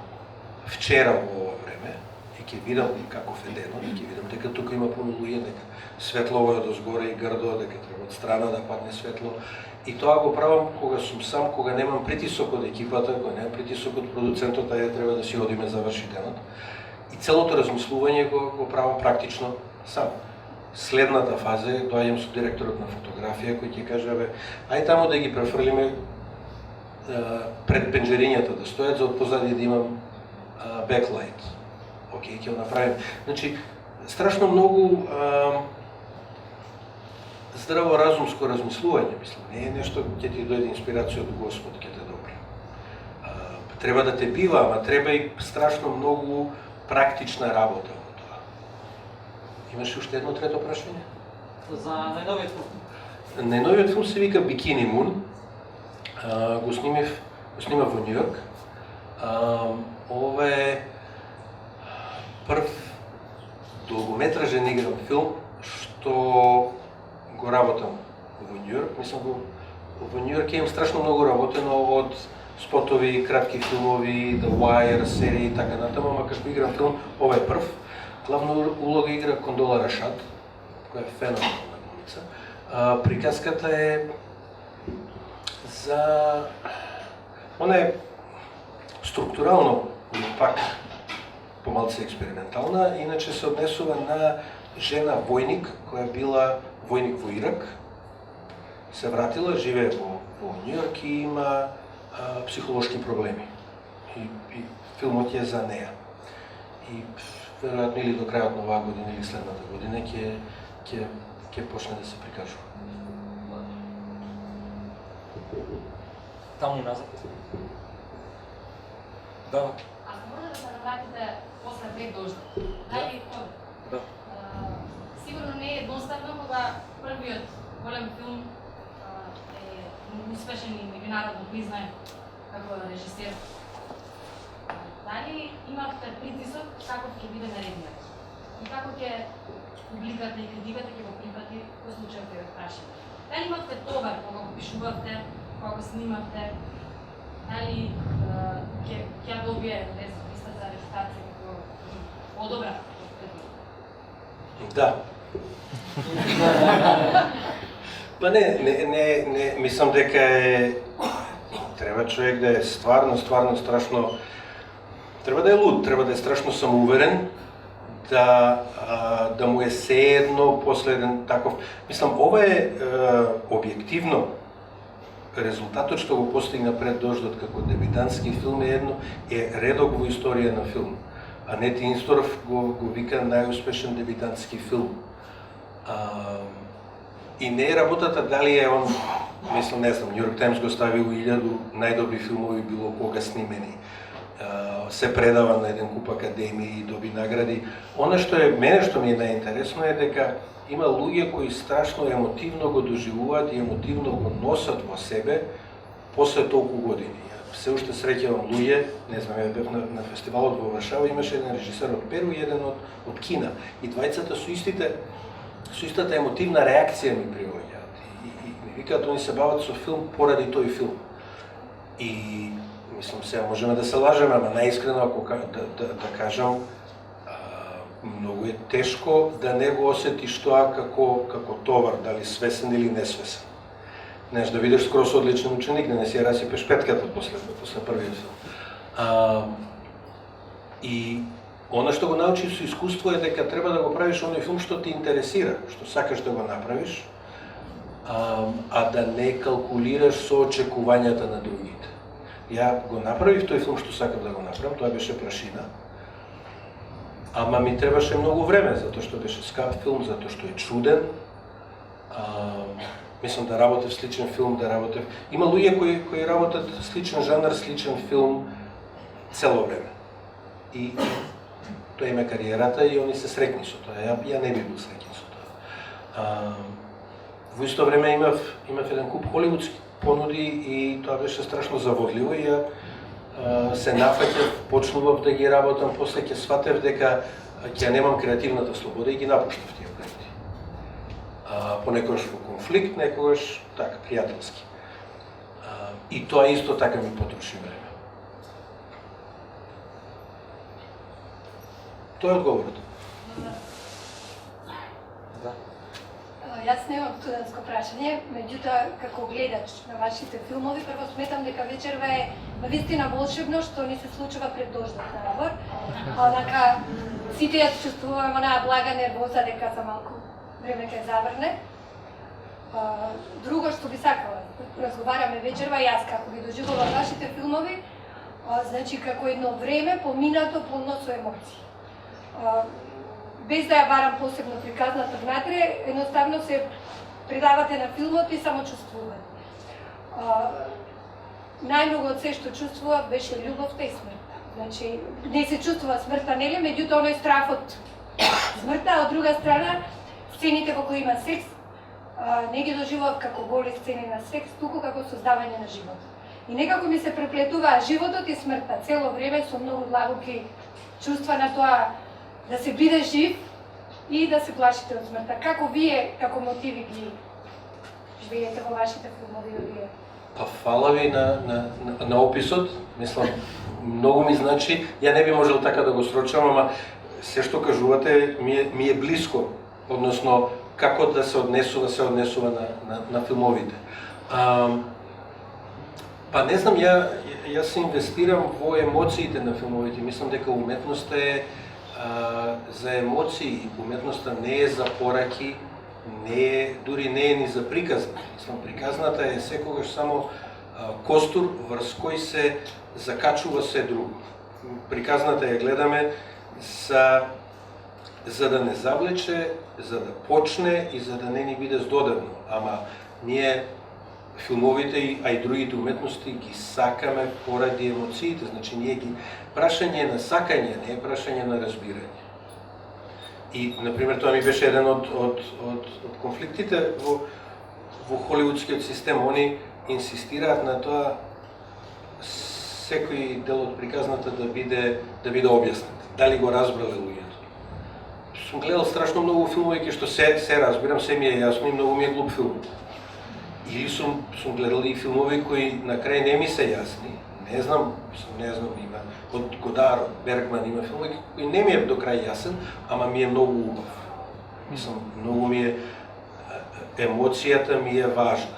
вчера во ова време и ќе видам каков е денот, и ќе видам дека тука има пуно луѓе, дека светлово е дозгоре и грдо, дека треба од страна да падне светло. И тоа го правам кога сум сам, кога немам притисок од екипата, кога немам притисок од продуцентот, ајде треба да си одиме заврши денот. И целото размислување го правам практично сам. Следната фаза е доаѓам со директорот на фотографија кој ќе каже ај таму да ги префрлиме пред пенџерињата да стојат за од позади да имам беклайт. Океј, ќе го направим. Значи, страшно многу здраво разумско размислување, мислам. Не е нешто ќе ти дојде инспирација од Господ, ќе те добри. Треба да те бива, ама треба и страшно многу практична работа. Имаше уште едно трето прашање? За најновиот филм. Најновиот филм се вика Бикини Мун. Го снима во Њу Јорк. Ова е прв долгометражен игран филм што го работам во Њу Јорк. Мислам во Њу Јорк имам страшно многу работено од спотови, кратки филмови, The Wire, серии и така натаму, ама како игран филм ова е прв. Главна улога игра Кондола Рашад, која е феноменална глумица. Приказката е за... Она е структурално, или пак помалце експериментална, иначе се однесува на жена војник, која била војник во Ирак, се вратила, живее во Њу Јорк и има психолошки проблеми. И филмот е за неа. И веројатно или до крајот на оваа година или следната година ќе почне да се прикажува. Таму назад. Да. Ако може да се навратите после Бек дождот, дали Да. сигурно не е едноставно кога првиот голем филм е успешен и меѓународно признан како режисер. Дали имавте притисок каков ќе биде наредниот? И како ќе публиката и критиката ќе го прифати во случајот кој го прашате? Дали имавте товар кога го пишувавте, кога го снимавте? Дали ќе добие истата репутација како подобра? Да. Па не, мислам дека е... Треба човек да е стварно страшно... Треба да е луд, треба да е страшно самоуверен, да му е сеедно после еден таков... Мислам, ова е објективно резултатот што го постигна Пред дождот како дебютантски филм е редок во историја на филм. А Нети Инсторф го вика најуспешен дебютантски филм. И не е работата дали е он, мислам, не знам, Нью Йорк Таймс го ставил 1000 најдобри филмови било кога снимени. Се предава на еден куп академии и доби награди. Она што ми е најинтересно е дека има луѓе кои страшно емотивно го доживуваат и емотивно го носат во себе после толку години. Се уште среќавам луѓе, не знам, ја бев на фестивалот во Варшава, имаше еден режисер од Перу и еден од Кина. И двајцата со истата емотивна реакција ми приваѓаат. И ми викаат, они се бават со филм поради тој филм. И мислам, сега можеме да се лажеме, ама најискрено ако да кажам, многу е тешко да не го осетиш тоа како товар, дали свесен или несвесен. Знаеш, да видиш скроз одличен ученик, да не си ја расипеш петката после првиот филм. И она што го научи со искуство е дека треба да го правиш оној филм што те интересира, што сакаш да го направиш, а да не калкулираш со очекувањата на другите. Ја го направив тој филм што сакав да го направам, тоа беше Прашина. Ама ми требаше многу време, затоа што беше скап филм, затоа што е чуден. Мислам да работев сличен филм, Има луѓе кои работат сличен жанр, сличен филм цело време. И тоа има кариерата и они се среќни со тоа. Ја не би бил среќен со тоа. Во исто време имав еден куп холивудски понуди и тоа беше страшно заводливо и ја се нафаќав, почнував да ги работам, после ќе сватев дека ќе немам креативната слобода и ги напуштав тие проекти. Понекогаш во конфликт, некогаш така, пријателски. И тоа исто така ми потроши време. Тоа е одговорот. Јас немам студентско прашање, меѓутоа како гледач на вашите филмови, прво сметам дека вечерва е навистина волшебно што ни се случува Пред дождот навор. Онака сите ја чувствуваме онаа блага нервоза дека за малку време ќе заврне. Друго што би сакала, разговараме вечерва, јас како ги доживувам вашите филмови, значи како едно време поминато полно со емоции. Без да ја барам посебно приказната внатре, едноставно се предавате на филмот и само чувствувате. Најмногу од се што чувствував беше љубовта и смртта. Значи, не се чувствува смртта, нели, меѓутоа оној страф од смртта, а од друга страна, сцените во кои има секс, не ги доживував како голи сцени на секс, туку како создавање на живот. И некако ми се преплетуваа животот и смртта цело време со многу длабоки чувства на тоа да се биде жив и да се плашите од смртта. Како вие, како мотиви ги живеете во вашите филмови вие? Па фала ви на описот, мислам, многу ми значи, ја не би можел така да го срочам, ама се што кажувате ми е блиско, односно како да се однесува на филмовите. Па не знам, јас се инвестирам во емоциите на филмовите, мислам дека уметноста е за емоции, уметноста не е за пораки, дури не е ни за приказна. Приказната е секогаш само костур врз кој се закачува се друго. Приказната ја гледаме за да не завлече, за да почне и за да не ни биде здодевно. Ама ние филмовите, а и другите уметности ги сакаме поради емоциите. Значи ние ги прашање на сакање, не е прашање на разбирање. И, например, тоа ми беше еден од конфликтите во холивудскиот систем. Они инсистираат на тоа секој дел од приказната да биде објаснет. Дали го разбрале луѓето. Сум гледал страшно многу филмови што се разбирам, се ми е јасно и многу ми е глуп филм. Или сум гледал и филмови кои на крај не ми се јасни. Не знам, има од Годар, Бергман има филмови кои не ми е до крај јасен, ама ми е многу убав. Мислам, многу ми е емоцијата ми е важна.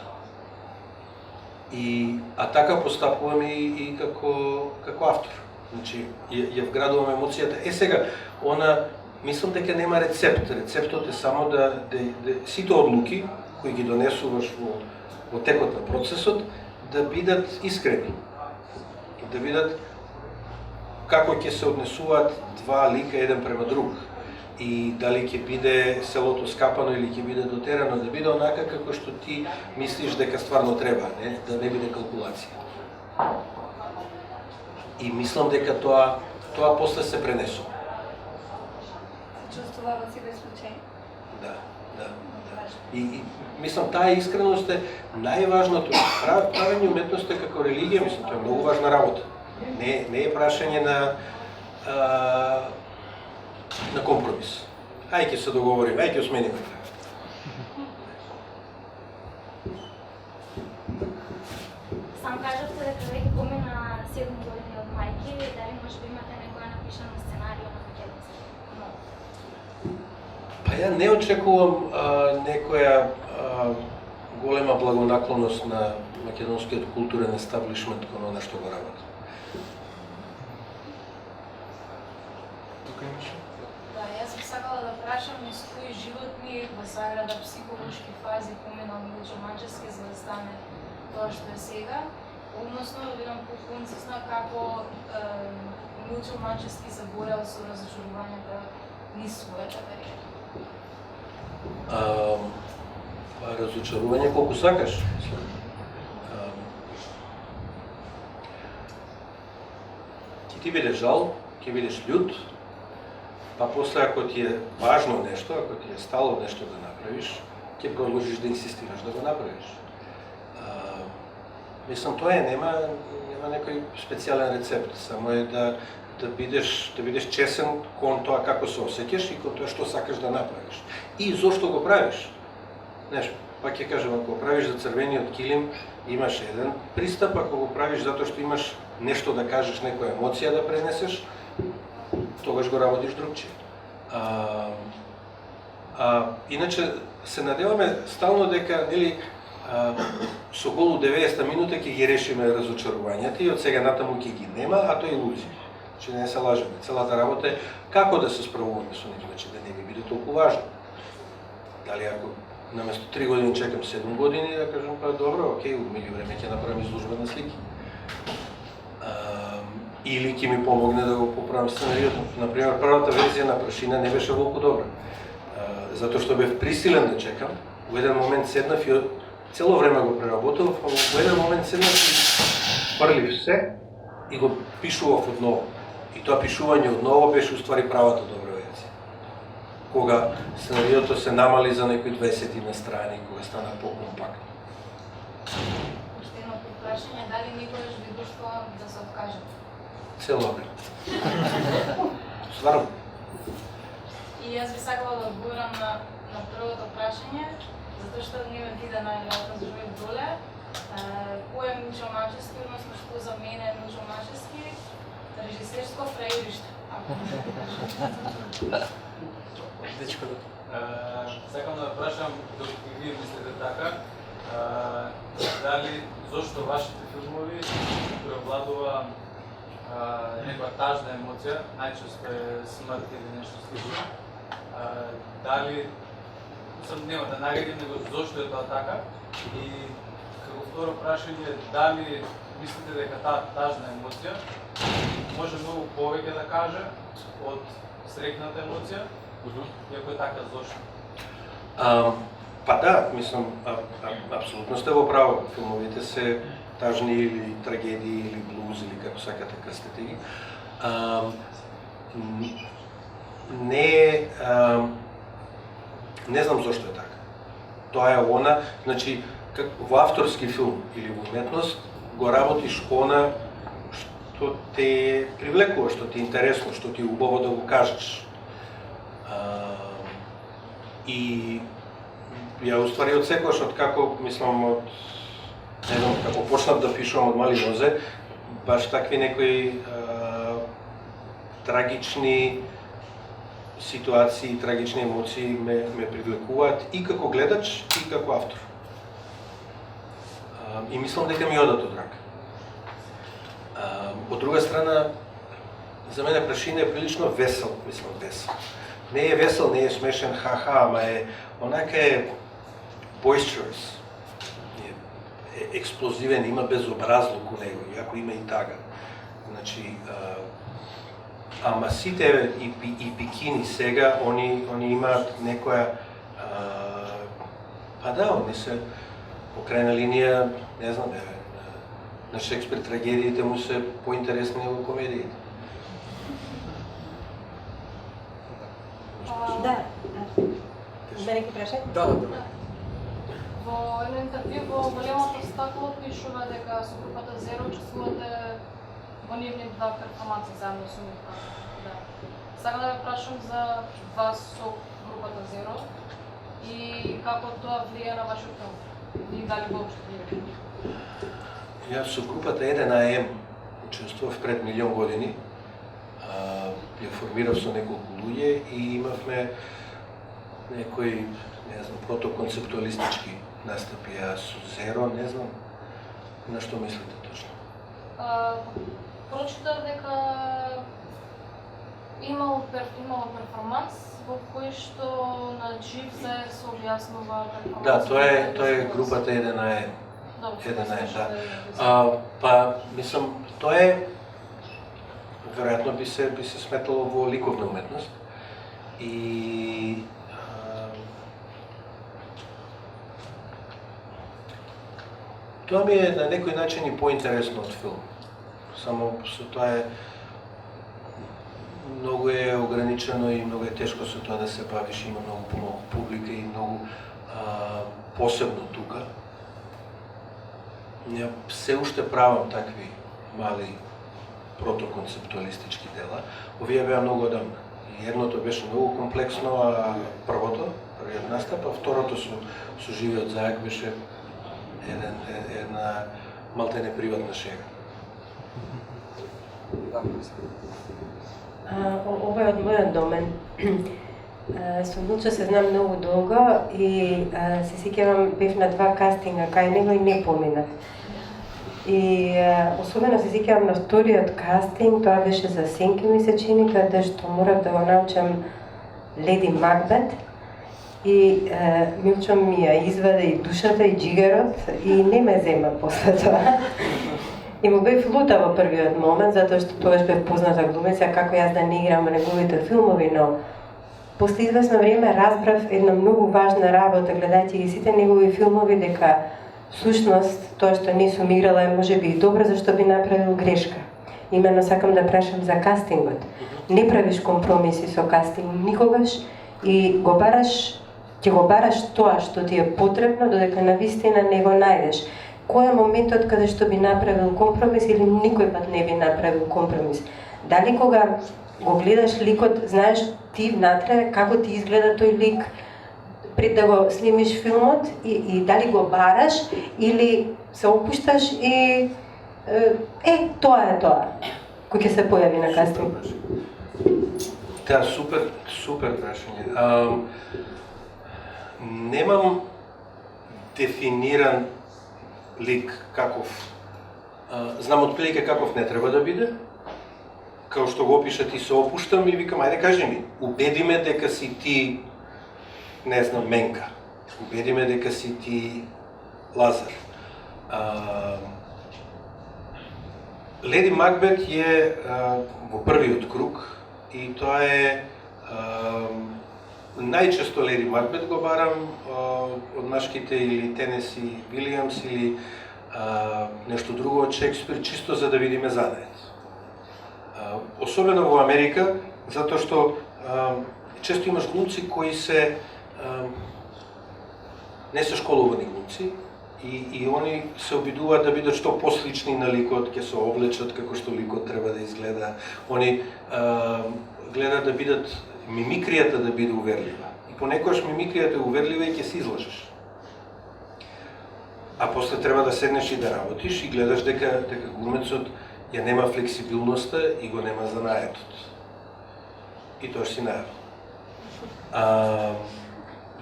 А така постапувам и како автор. Значи, ја вградувам емоцијата. Сега, мислам дека нема рецепт. Рецептот е само да сите одлуки кои ги донесуваш во текот на процесот, да бидат искрени, да видат како ќе се однесуваат два лика еден према друг и дали ќе биде селото скапано или ќе биде дотерано, да биде онака како што ти мислиш дека стварно треба, не? Да не биде калкулација. И мислам дека тоа после се пренесува. Чувствува во себе случај. Да. И мислам, таа искреност е најважното. Правење уметност е како религија, мислам, тоа е многу важна работа. Не е прашање на компромис. Ај ќе се договориме, ај ќе осмениме. Сам кажавте дека веќе помина 7 години од мајки, дали може би имате некоја напишано сценарио на македонски? Па ја не очекувам некоја голема благонаклонност на македонскиот културен естаблишмент кон она што го работи. Да, јас би сакала да прашам низ кои животни во саграда психолошки фази поминал Милчо Манчевски за да стане тоа што е сега, односно да видам по-концизно како Милчо Манчевски се борел со разочарувањата низ својата кариера. Разочарување колку сакаш. Ќе ти биде жал, ќе бидеш љут, па после ако ти е важно нешто, ако ти е стало нешто да направиш, ќе продолжиш да инсистираш да го направиш. Мислам, тоа нема некој специјален рецепт, само е да бидеш чесен кон тоа како се осеќаш и кон тоа што сакаш да направиш. И зошто го правиш? Знаеш, па ќе кажам, ако го правиш за црвениот килим, имаш еден пристап, ако го правиш затоа што имаш нешто да кажеш, некоја емоција да пренесеш, тогаш го работиш другче. Иначе се надеваме стално дека, нели, со голу 90 минута ќе ги решиме разочарувањата и од сега натаму ќе ги нема, а тоа е илузија. Че не се лажеме. Целата работа е како да се справуваме со нив, значи да не би биде толку важно. Дали ако наместо 3 години чекам 7 години, да кажам, па добро, окей, меѓу време ќе направам изложба на слики. Или ќе ми помогне да го поправам сценариото. Например, првата верзија на Прашина не беше волку добра. Затоа што бев присилен да чекам, во еден момент седнав и цело време го преработував, а во еден момент седнав и фрлив се и го пишував одново. И тоа пишување одново беше уствари правата добра верзија. Кога сценариото се намали за некои 20 на страни, кога стана по-компактно. Уште едно прашање, дали никогаш ви дошло да се откажете? Цело време. Стварно. И јас би сакала да одговорам на првото прашање, затоа што не ме вида најверојатно за човек доле. Кој е Милчо Манчевски, односно што за мене е Милчо Манчевски? Режисерско фрајериште. Сакам да прашам, докато вие мислите така, дали зошто вашите филмови преобладува некоја тажна емоција, најчесто е смрт или нешто слично. Дали нема да наградим, него зошто е тоа така? И како второ прашање, дали мислите дека таа тажна емоција може многу повеќе да каже од среќната емоција? И ако е така, зошто? Па да, мислам, апсолутно сте во право. Филмовите се тажни или трагедии, или блуз, или како сакате крстите ги. Не знам зошто е така. Тоа е она, значи, во авторски филм или во уметност, го работиш она што те привлекува, што ти е интересно, што ти е убаво да го кажеш. И ја уствари од секојаш, од како, мислам, не знам, како почнав да пишувам од мали нозе, баш такви некои трагични ситуации, трагични емоции ме привлекуваат и како гледач, и како автор. И мислам дека ми одат од рака. Од друга страна, за мене Прашина е прилично весел, мислам весел. Не е весел, не е смешен, ха-ха, ама е, онака е boisterous. експлозивен, има безобразлук у него, иако има и тага. Значи, ама сите и бикини сега, они имаат некоја па да, они се по крајна линија, не знам, на Шекспир трагедиите му се поинтересни од комедиите. Да. Мене ке прашај? Да. Во едно интервју во големото стакло пишува дека со групата Zero чувствувате во нивни два перформанси заедно со нив. Да. Сакам да ве прашам за вас со групата Zero и како тоа влие на вашиот филм. И дали воопшто влие? Јас со групата 1AM учествував пред милион години. Ја формирав со неколку луѓе и имавме некои, не знам, протоконцептуалистички настапи. Ја со Zero, не знам на што мислите точно. Прочитав дека имало перформанс во кој што на жив се објаснува перформанс. Да, тоа е групата 1AM. Да. Па, мислам, тоа е веројатно би се сметало во ликовна уметност. И тоа ми е на некој начин и поинтересно од филм. Само со тоа е многу е ограничено и многу е тешко со тоа да се бавиш, има многу помалку публика и многу посебно тука. Ја се уште правам такви мали протоконцептуалистички дела. Овие беа многу одамна. И едното беше многу комплексно, а првиот настап, а второто со живиот заек беше една малтене приватна шега. Ова е од мојот домен. Со Вилчо се знам многу долго и се сеќавам, бев на два кастинга кај него и не поминав. И особено се сеќавам на вториот кастинг, тоа беше за Сенки ми се чини, каде што морав да го научам Леди Макбет. И Милчо ми ја изваде и душата и джигарот и не ме зема после тоа. И му бев лута во првиот момент, затоа што тогаш бев позната глумица, како јас да не играм во неговите филмови, но после известно време разбрав една многу важна работа, гледајќи ги сите негови филмови, дека сушност тоа што не сум играла е можеби и добро, зашто би направил грешка. Имено сакам да прашам за кастингот. Не правиш компромиси со кастинг никогаш и ќе го бараш тоа што ти е потребно, додека навистина не го најдеш. Кој е моментот каде што би направил компромис или никој пат не би направил компромис? Дали кога го гледаш ликот, знаеш ти внатре како ти изгледа тој лик пред да го снимиш филмот и дали го бараш или се опушташ и тоа е тоа кој ќе се појави на кастинг? Да, супер прашање. Немам дефиниран лик каков. Знам отприлика каков не треба да биде. Као што го опишат и се опуштам и викам, ајде кажи ми, убеди ме дека си ти, не знам, Менка. Убеди ме дека си ти Лазар. Леди Макбет е во првиот круг и тоа е најчесто Леди Макбет го барам од нашките или Тенеси Вилијамс или нешто друго од Шекспир, чисто за да видиме заедно. Особено во Америка, затоа што често имаш глумци кои се не се школувани глумци и они се обидуваат да бидат што послични на ликот, ќе се облечат како што ликот треба да изгледа. Они гледаат да бидат мимикријата да биде уверлива. И понекогаш мимикријата е уверлива и ќе се излажеш. А после треба да седнеш и да работиш и гледаш дека глумецот ја нема флексибилноста и го нема занаетот. И тоа си најавно.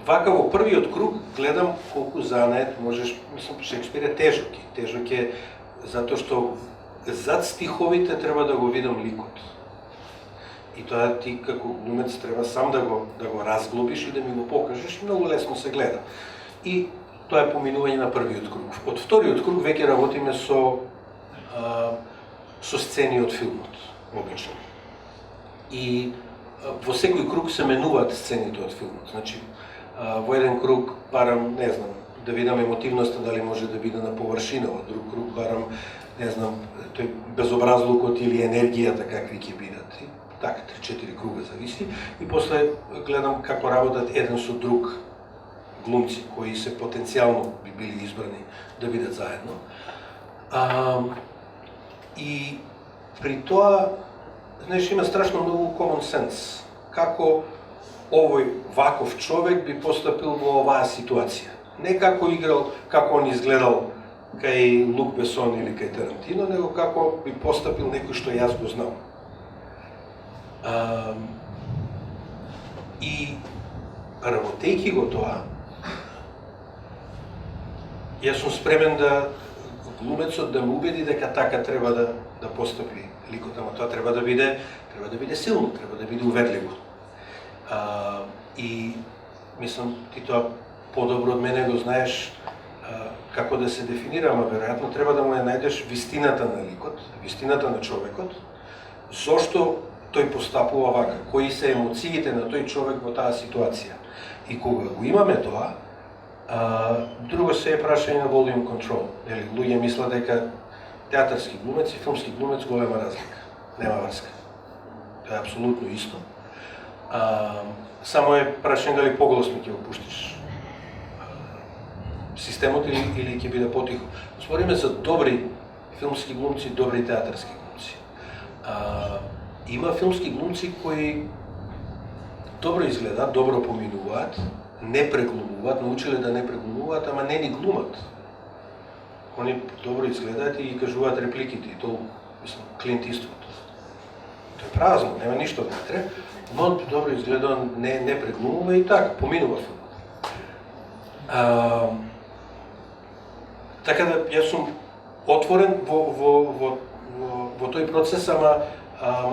Вака во првиот круг гледам колку занает можеш, мислам, Шекспир е тежок. Тежок е затоа што зад стиховите треба да го видам ликот. И тоа ти како глумец треба сам да го разглобиш и да ми го покажеш, многу лесно се гледа. И тоа е поминување на првиот круг. Од вториот круг веќе работиме со сцени од филмот, обично. И во секој круг се менуваат сцените од филмот. Значи, во еден круг барам, не знам, да видам емотивноста дали може да биде на површина, во друг круг барам, не знам, тој безобразлукот или енергијата какви ќе бидат. И така, 3-4 круга зависи. И после гледам како работат еден со друг глумци кои се потенцијално би били избрани да бидат заедно. И при тоа, знаеш, има страшно многу common sense. Како овој ваков човек би постапил во оваа ситуација. Не како играл, како он изгледал кај Лук Бесон или кај Тарантино, него како би постапил некој што јас го знам. И работејќи го тоа, јас сум спремен да глумецот да му убеди дека така треба да постапи ликот, ама тоа треба да биде силно, треба да биде уверливо. И мислам, ти тоа подобро од мене го знаеш како да се дефинира, ама веројатно треба да му ја најдеш вистината на ликот, вистината на човекот, зошто тој постапува вака, кои се емоциите на тој човек во таа ситуација. И кога го имаме тоа, друго се е прашање на volume control. Луѓе мислат дека театарски глумец и филмски глумец голема разлика. Нема врска. Тоа е апсолутно исто. Само е прашање дали погласно ќе го пуштиш системот или ќе биде потихо. Збориме за добри филмски глумци, добри театарски глумци. Има филмски глумци кои добро изгледаат, добро поминуваат, не преглумуваат, научиле да не преглумуваат, ама не ни глумат. Они добро изгледаат и кажуваат репликите, и толку, мислам, Клинт Иствуд. Тоа е празно, нема ништо внатре, но добро изгледа, не преглумува и така, поминува филмот. Така да јас сум отворен во тој процес, ама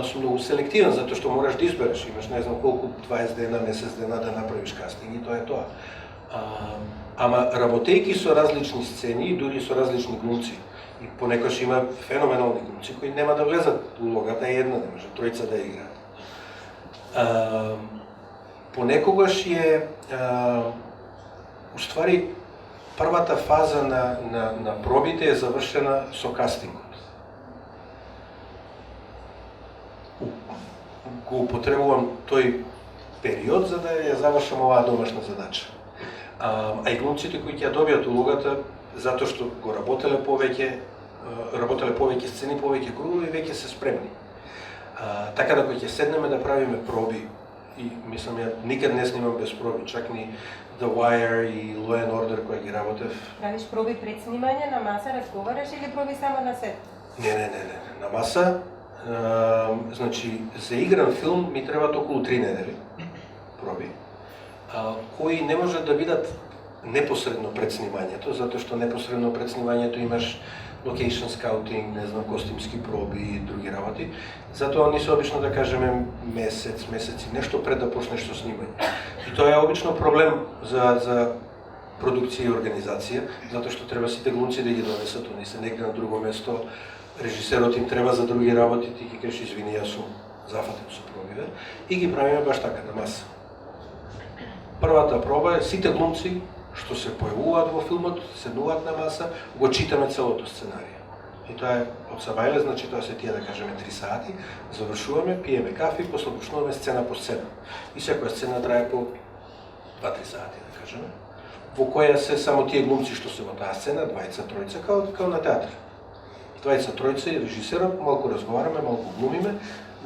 сум многу селективен, затоа што мораш да избереш, имаш не знам колку 20 дена, месец дена да направиш кастинг и тоа е тоа. Ама работејќи со различни сцени, дури со различни глумци, и понекогаш има феноменални глумци кои нема да влезат во улогата една, не може тројца да играат. Понекогаш е уствари првата фаза на пробите е завршена со кастингот. Го употребувам тој период за да ја завршам оваа домашна задача. А и глумците кои ќе ја добијат улогата, затоа што го работеле повеќе сцени, повеќе кругови, веќе се спремни. Така да кога ќе седнеме да правиме проби, и мислам ја никад не снимам без проби, чак ни The Wire и Law and Order која ги работев. Правиш проби пред снимање на маса, разговараш или проби само на сет? Не, на маса. Значи, за игран филм ми требаат околу 3 недели проби, кои не можат да бидат непосредно пред снимањето, затоа што непосредно пред снимањето имаш location scouting, не знам, костимски проби и други работи. Затоа они се обично, да кажеме, месец и нешто пред да почнеш со снимање. И тоа е обично проблем за продукција и организација, затоа што треба сите глумци да ги донесат, они се негде на друго место, режисерот им треба за други работи, ти ќе кажеш извини, јас сум зафатен со пробиве, и ги правиме баш така на маса. Првата проба е сите глумци што се појавуваат во филмот, седнуваат на маса, го читаме целото сценарија. И тоа е од Сабајле, значи тоа се тие, да кажеме, 3 сати, завршуваме, пиеме кафе, после почнуваме сцена по сцена. И секоја сцена трае по 2-3 сати, да кажеме, во која се само тие глумци што се во таа сцена, 2-3, као на театар. 2-3 и режисерот, малку разговараме, малку глумиме,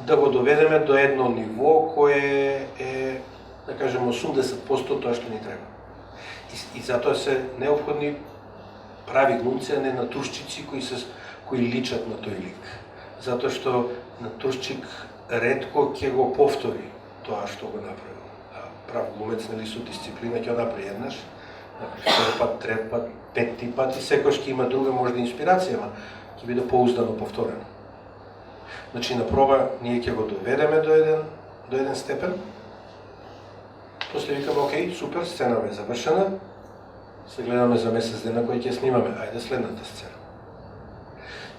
да го доведеме до едно ниво кое е, да кажеме, 80% тоа што ни треба. И затоа се необходни прави глумци, а не натуршчици кои личат на тој лик. Затоа што натуршчик ретко ќе го повтори тоа што го направил. Прав глумец, нели, со дисциплина ќе го направи еднаш, втор пат, трет пат, петти пат, и секојаш ќе има друга можда инспирација, ама ќе биде поуздано повторено. Значи на проба ние ќе го доведеме до еден степен. После викаме, окей, супер, сцена е завршена, се гледаме за месец дена кој ќе снимаме, ајде следната сцена.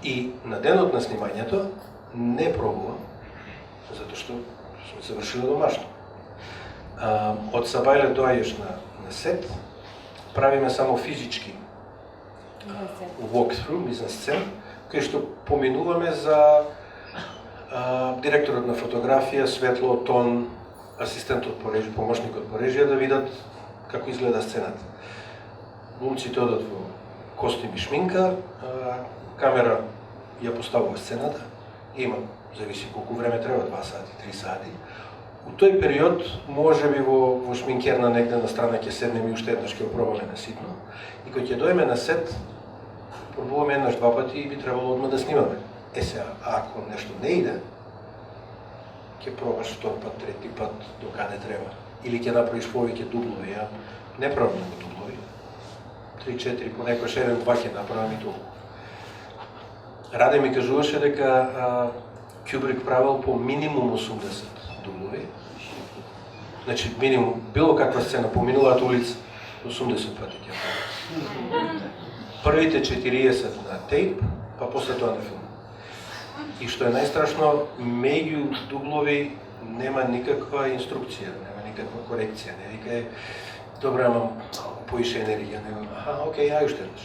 И на денот на снимањето не пробувам, затоа што сме завршили домашно. Од Сабајле доаѓаш на сет, правиме само физички walkthrough, мизна сцена, кај што поминуваме за директорот на фотографија, светло, тон, асистентот по режија, помошникот по режија да видат како изгледа сцената. Глумците одат во костим и шминка, камера ја поставува сцената, има, зависи колку време треба, 2 сати, 3 сати. У тој период, може би во шминкерна негде на страна ќе седнеме и уште еднаш ќе опробаме на ситно. И кога ќе дојме на сет, пробуваме еднаш, 2 пати и би требало одма да снимаме. Сега, ако нешто не иде, ќе пробаш втор пат, трети пат, до каде треба. Или ќе направиш повеќе дублови, ја не правам многу дублови. 3-4, понекојаш 1-2 ќе направам и толку. Раде ми кажуваше дека Кюбрик правил по минимум 80 дублови. Значи, минимум, било каква сцена, по минулата улица, 80 пати ќе правил. Првите 40 на тейп, па после тоа на филм. И што е најстрашно, меѓу дублови нема никаква инструкција, нема никаква корекција. Не вика добро, ама поише енергија, не окей, ај уште еднаш.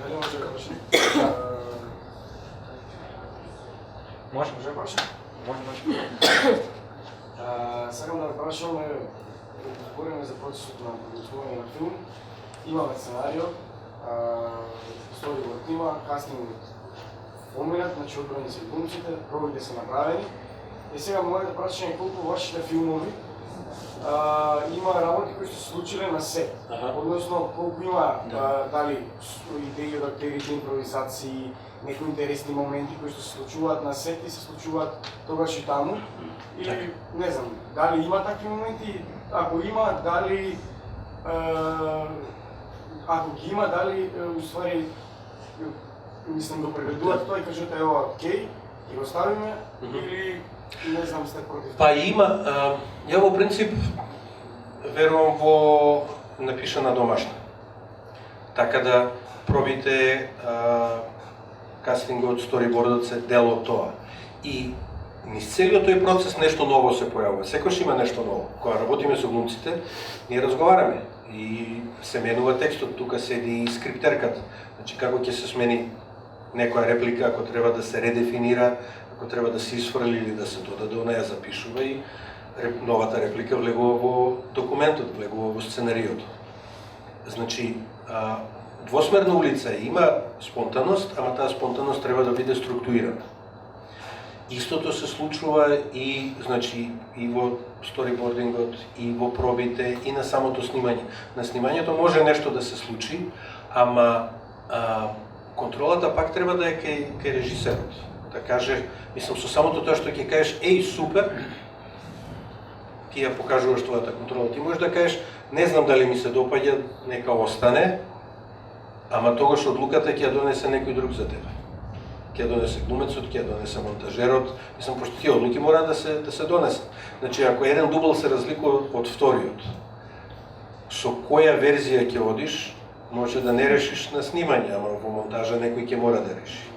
Дали може да почне? Може да почне? Може. Сакам да прашаме, збориме за процесот на продуцирање на филм. Имаме сценарио, сториборд има, кастингот поминат, значи одбрани се глумците, пробите се направени. И сега моето прашање е колку вашите филмови има работи кои се случиле на сет. Односно, колку има дали идеи од актерите, импровизации, некои интересни моменти кои се случуваат на сет и се случуваат тогаш и таму. Или, не знам, дали има такви моменти? Ако има, дали ако ги има, дали уствари мислам го преведуват тоа и кажете ево окей, и го ставиме или не знам сте против? Па има, ја во принцип верувам во напишана домашна. Така да пробите кастингот, сторибордот се дел од тоа. И низ целиот тој процес нешто ново се појавува. Секојаш има нешто ново. Кога работиме со глумците, ние разговараме и се менува текстот, тука седи и скриптерката. Значи како ќе се смени некоја реплика, ако треба да се редефинира, ако треба да се исфрли или да се додаде, неја запишува и новата реплика влегува во документот, влегува во сценариото. Значи, двосмерна улица има спонтанност, ама таа спонтанност треба да биде структурирана. Истото се случува и, значи, и во сторибордингот, и во пробите, и на самото снимање. На снимањето може нешто да се случи, ама контролата пак треба да е кај режисерот. Да каже, мислам, со самото тоа што ќе кажеш, еј, супер, ти ја покажуваш твојата контрола. Ти можеш да кажеш, не знам дали ми се допаѓа, нека остане, ама тогаш одлуката ќе ја донесе некој друг за тебе. Ќе ја донесе глумецот, ќе ја донесе монтажерот, мислам, пошто тие одлуки мора да се донесат. Значи, ако еден дубл се разликува од вториот, со која верзија ќе одиш, може да не решиш на снимање, ама во монтажа некој ќе мора да реши.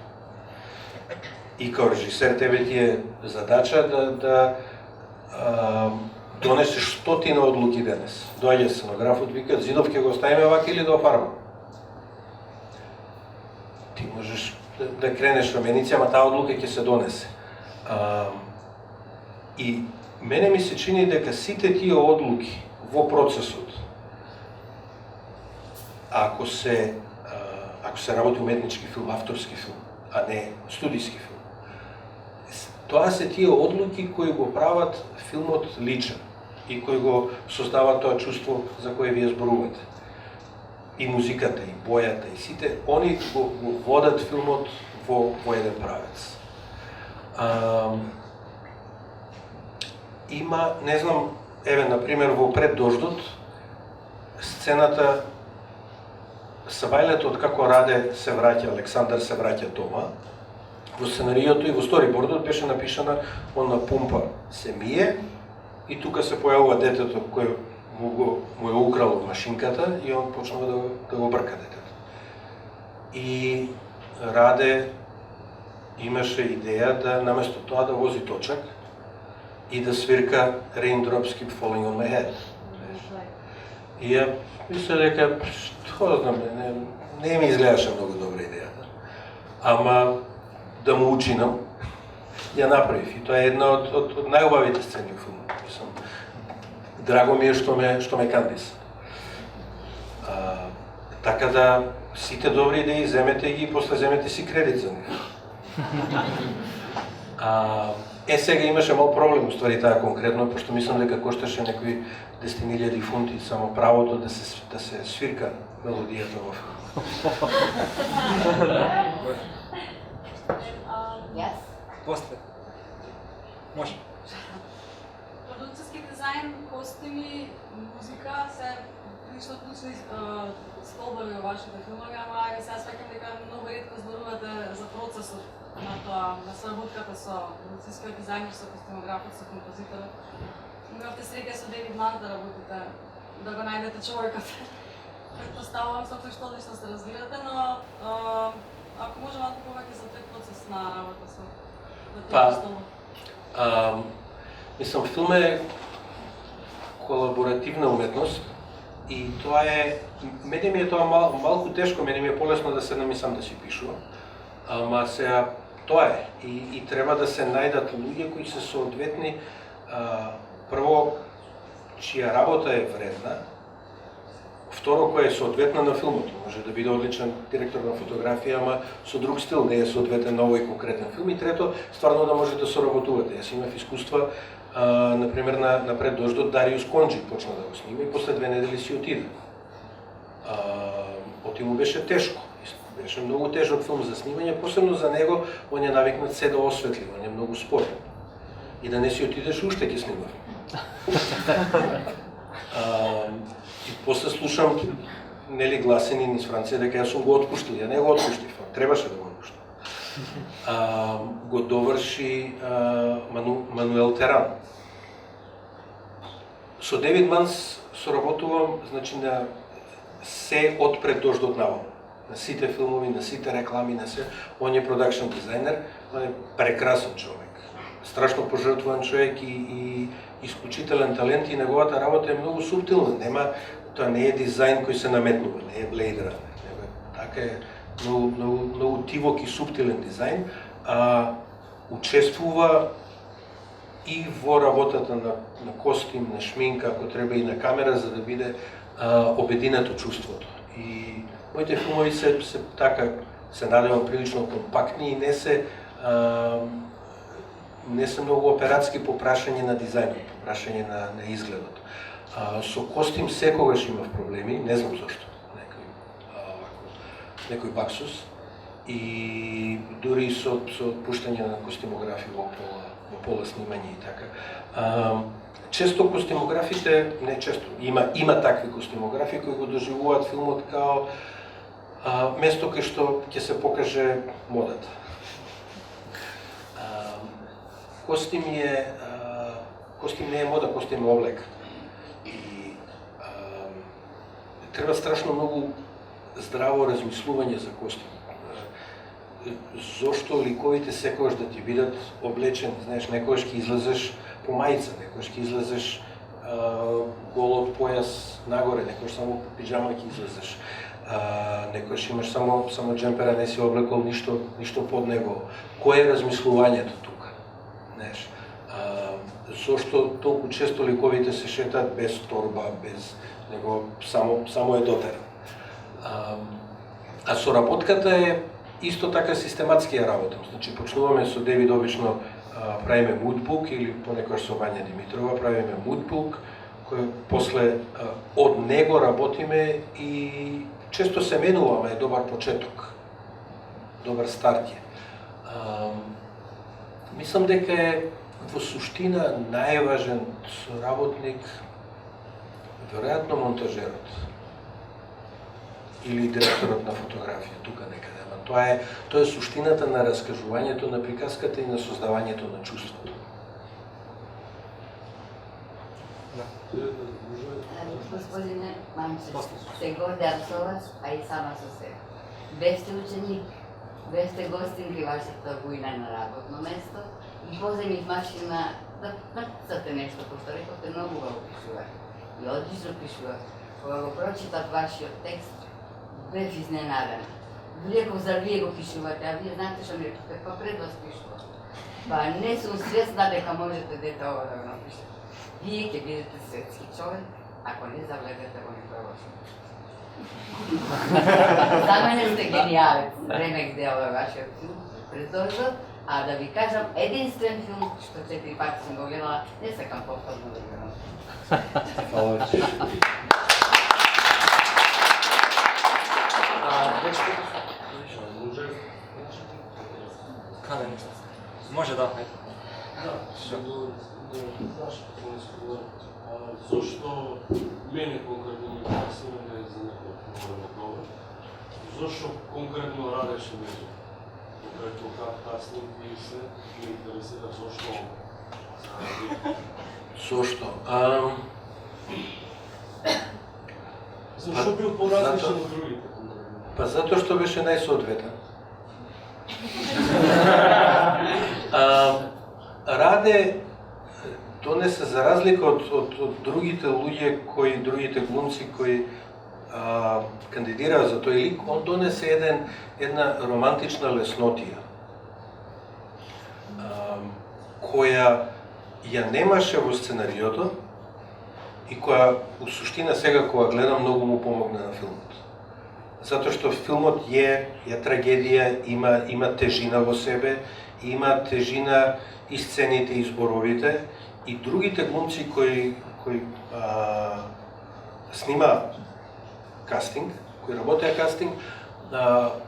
И као режисер тебе ти е задача да донесеш стотина одлуки денес. Доаѓа сценографот, вика, зидов ќе го оставиме вака или да офарбаме. Ти можеш да кренеш раменици, ама таа одлука ќе се донесе. И мене ми се чини дека сите тие одлуки во процесот, ако се работи уметнички филм, авторски филм, а не студиски филм, тоа се тие одлуки кои го прават филмот личен и кои го создават тоа чувство за кое вие зборувате. И музиката, и бојата, и сите, они го водат филмот во еден правец. Има, не знам, еве, например, во Пред дождот, сцената Сабајлето од како Раде се враќа, Александар се враќа дома, во сценариото и во сторибордот беше напишана, он на пумпа се мие и тука се појавува детето кој му е украло машинката и он почнува да го брка детето. И Раде имаше идеја да наместо тоа да вози точак и да свирка Raindrops Keep Falling on My Head. И ја мисля дека, што знам, не ми изгледаше многу добра идејата. Ама да му учинам, ја направив. И тоа е една од најубавите сцени во филмот. Мислам, драго ми е што ме кандис. Така да сите добри идеи земете ги и после земете си кредит за нив. Сега имаше мал проблем, уствари таа конкретно, пошто мислам дека кошташе некои 10.000 фунти само правото да се свирка мелодијата во филмот. После. Може. Продукцијски дизајн, костими, музика се прилично клучни столбови во вашите филмови, ама ајде сега сваќам дека многу ретко зборувате за процесот на тоа, на соработката со продукцијскиот дизајнер, со костимографот, со композиторот. Имавте среќа со Девид Манн да работите, да го најдете човекот. Предпоставувам со што одлично се разбирате, но ако може малку повеќе за тој процес на работа со този столбов. Мислам, филм е колаборативна уметност и тоа е, мене ми е тоа малку тешко, мене ми е полесно да седнам и сам да си пишувам, ама сега тоа е и треба да се најдат луѓе кои се соодветни, прво, чија работа е вредна, второ, која е соодветна на филмот. Може да биде одличен директор на фотографија, ама со друг стил, не е соодветен на овој конкретен филм. И трето, стварно да може да соработувате. Јас имав искуства, например, на Пред дождот Дариус Конџи почна да го снима и после 2 недели си отиде. Отиму беше тешко. Беше многу тежок филм за снимање, посебно за него, он е навикнат се да осветли, он е многу спор. И да не си отидеш, уште ќе снимав. И после слушам гласини низ Франција дека јас сум го отпуштил, ја не го отпуштив, требаше да го отпуштам. Го доврши Мануел Теран. Со Девид Манс соработувам, значи, на се од Пред дождот наваму. На сите филмови, на сите реклами, на се. Он е продакшн дизајнер, он е прекрасен човек. Страшно пожртвуван човек и исклучителен талент и неговата работа е многу суптилна. Тоа не е дизајн кој се наметнува, не е Blade Runner. Така е многу тивок и суптилен дизајн, учествува и во работата на костим, на шминка, ако треба и на камера, за да биде обединето чувството. И моите филмови се така, се надевам прилично компактни и не се многу оператски по прашање на дизајнот, по прашање на изгледот. Со костим секогаш имав проблеми, не знам зашто, некој баксус, и дури со отпуштање на костимографи во пола снимање и така. Често костимографите, не често, има такви костимографи кои го доживуваат филмот као место кај што ќе се покаже модата. Костим не е мода, костим е облек. И треба страшно многу здраво размислување за костим. Зошто ликовите секогаш да ти бидат облечени, знаеш, некогаш ќе излезеш по мајца, некогаш ќе излезеш гол од појас нагоре, некогаш само по пиджама ќе излезеш. Некогаш имаш само джемпера, не си облекол ништо под него. Кој е размислувањето тука? Знаеш, зошто толку често ликовите се шетаат без торба, без него само е дотеран. А соработката е исто така систематски ја работам. Значи, почнуваме со Девид обично правиме moodbook или понекогаш со Вања Димитрова правиме moodbook, кој после од него работиме и често се менуваме, е добар почеток, добар старт е. Мислам дека е во суштина најважен соработник веројатно монтажерот или директорот на фотографија, тука некаде. Тоа е суштината на раскажувањето на приказката и на создавањето на чувството. Господине Манчевски, се гордеам со вас, а и сама со себе. Бевте ученик, бевте гостин при вашата војна на работно место и поземих машина да написате нешто, пошто рековте многу го пишувате. И одлично пишувате. Кога го прочитав вашиот текст, бев изненадена. Реков, зар вие го пишувате, а вие знаете што ми реките, па пред вас пишувам. Па не сум свесна дека можете дете ова да го напишете. Вие ќе бидете светски човек, ако не завлезете во некоја лоша. За мене сте гениалец. Времек дел во вашиот филм, Презорзот, а да ви кажам, единствен филм што 4 пати сум го гледала, не сакам повторно да го гледам. Фала ти. Каде нешто? Може да, ајде. Зошто мене конкретно ми касиме не за некој говори? Зошто конкретно радеше меѓу? Конкретно кастинг и се ме интересира зошто Зошто? Зошто бил поразличен од другите? Па затоа што беше најсоодветен. Раде донесе, за разлика од другите луѓе, другите глумци кои кандидираа за тој лик, он донесе една романтична леснотија, која ја немаше во сценариото и која, у суштина, сега кога гледам, многу му помогна на филмот. Затоа што филмот е трагедија, има тежина во себе, има тежина и сцените и зборовите, и другите глумци кои снима кастинг, кои работеа кастинг,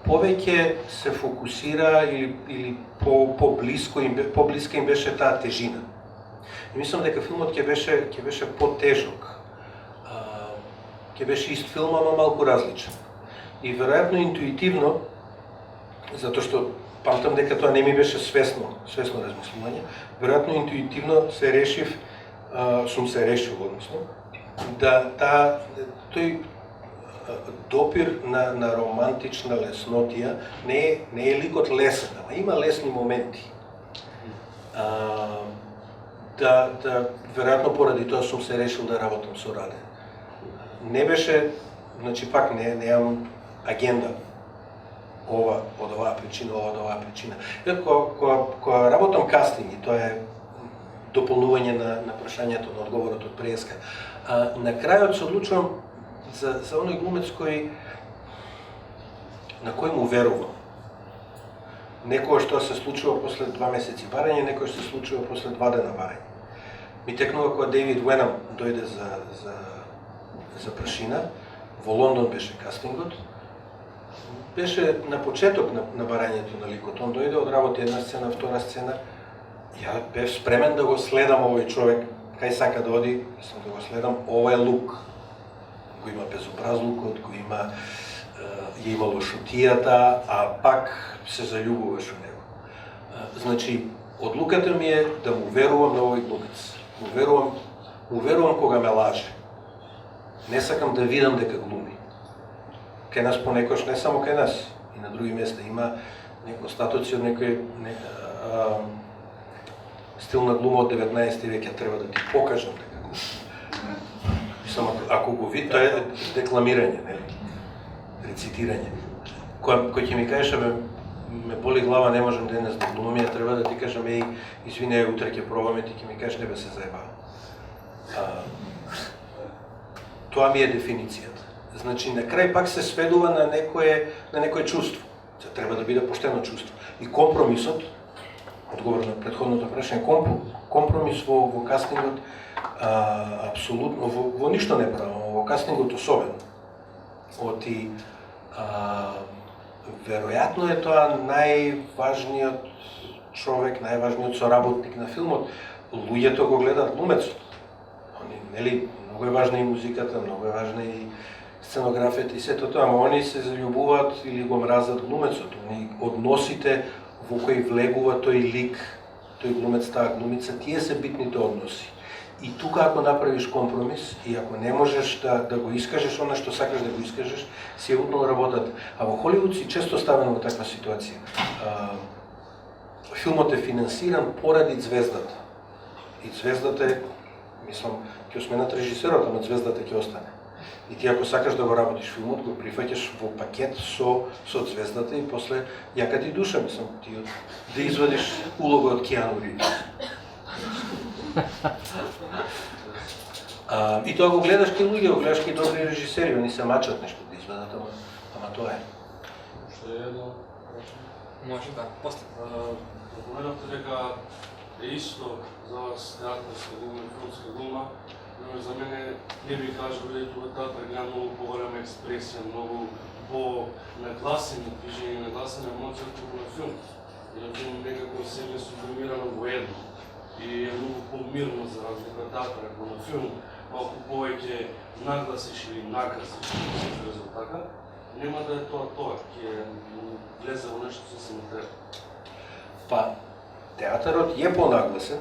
повеќе се фокусира или поблиска им беше таа тежина. И мислам дека филмот ќе беше потежок. Ќе беше ист филм, ама малку различен. И веројатно интуитивно, затоа што памтам дека тоа не ми беше свесно размислување, веројатно интуитивно се решив, сум се решил, односно, да тој допир на романтична леснотија не е ликот лесен, ама има лесни моменти. Веројатно поради тоа сум се решил да работам со Раде. Не беше, значи пак неам агенда, ова од оваа причина, ова од оваа причина. Кога работам кастинг, и тоа е дополнување на прашањето, на одговорот од преска, на крајот се одлучувам за оној глумец на кој му верувам. Некој што се случува после 2 месеци барање, некој што се случува после 2 дена барање. Ми текнува кога Дейвид Уенам дојде за прашина, во Лондон беше кастингот, беше на почеток на барањето на ликот. Он дојде, одработи една сцена, втора сцена. Ја бев спремен да го следам овој човек, кај сака да оди, сам да го следам, ова е лук. Го има безобразлукот, го има ја имало шутијата, а пак се заљубуваш во него. Значи, одлуката ми е да му верувам на овој глумец. Му верувам кога ме лаже. Не сакам да видам дека глуми. Кај нас понекош, не само кај нас, и на други места има некои остатоци од некој стил на глума од 19 век, ја треба да ти покажам дека глуми. Само ако го види, тоа е декламирање, нели? Рецитирање. Кој ќе ми кажеш, ме боли глава, не можам денес да глумам, ја треба да ти кажам, извини, утре ќе пробаме, ти ќе ми кажеш, не бе се заебава. Тоа ми е дефиницијата. Значи, на крај пак се сведува на некое чувство. Се треба да биде поштено чувство. И компромисот, одговор на претходното прашање, компромис во кастингот, апсолутно, во ништо не правам, во кастингот особено. Оти, веројатно е тоа најважниот човек, најважниот соработник на филмот. Луѓето го гледаат глумецот. Нели, многу е важна и музиката, многу е важна и сценографијата и сето тоа, ама они се заљубуваат или го мразат глумецот. Односите во кои влегува тој лик, тој глумец, таа глумица, тие се битните односи. И тука ако направиш компромис и ако не можеш да го искажеш она што сакаш да го искажеш, сигурно работат. А во Холивуд си често ставено во таква ситуација. Филмот е финансиран поради звездата. И звездата е, мислам, ќе сменат режисерот, ама звездата ќе остане. И ти ако сакаш да го работиш филмот, го прифаќаш во пакет со звездата и после јака ти душа, мислам, ти да извадиш улога од Киану Ривз. И тоа го гледаш ки луѓе, го гледаш ки добри режисери, они се мачат нешто да извадат, ама тоа е. Што е едно? Може да, после. Споменавте дека е исто за вас театарска дума и филмска дума, но за мене не би кажал дека тоа театар има многу поголема експресија, многу по-нагласени движења, нагласена емоција како на филм. И на филм некако се е сублимирано во едно. И е многу помирно за разлика од театар, ако на филм малку повеќе нагласиш или накрасиш, да се изразил така, нема да е тоа, ќе влезе во нешто сосем треба. Па, театарот е понагласен,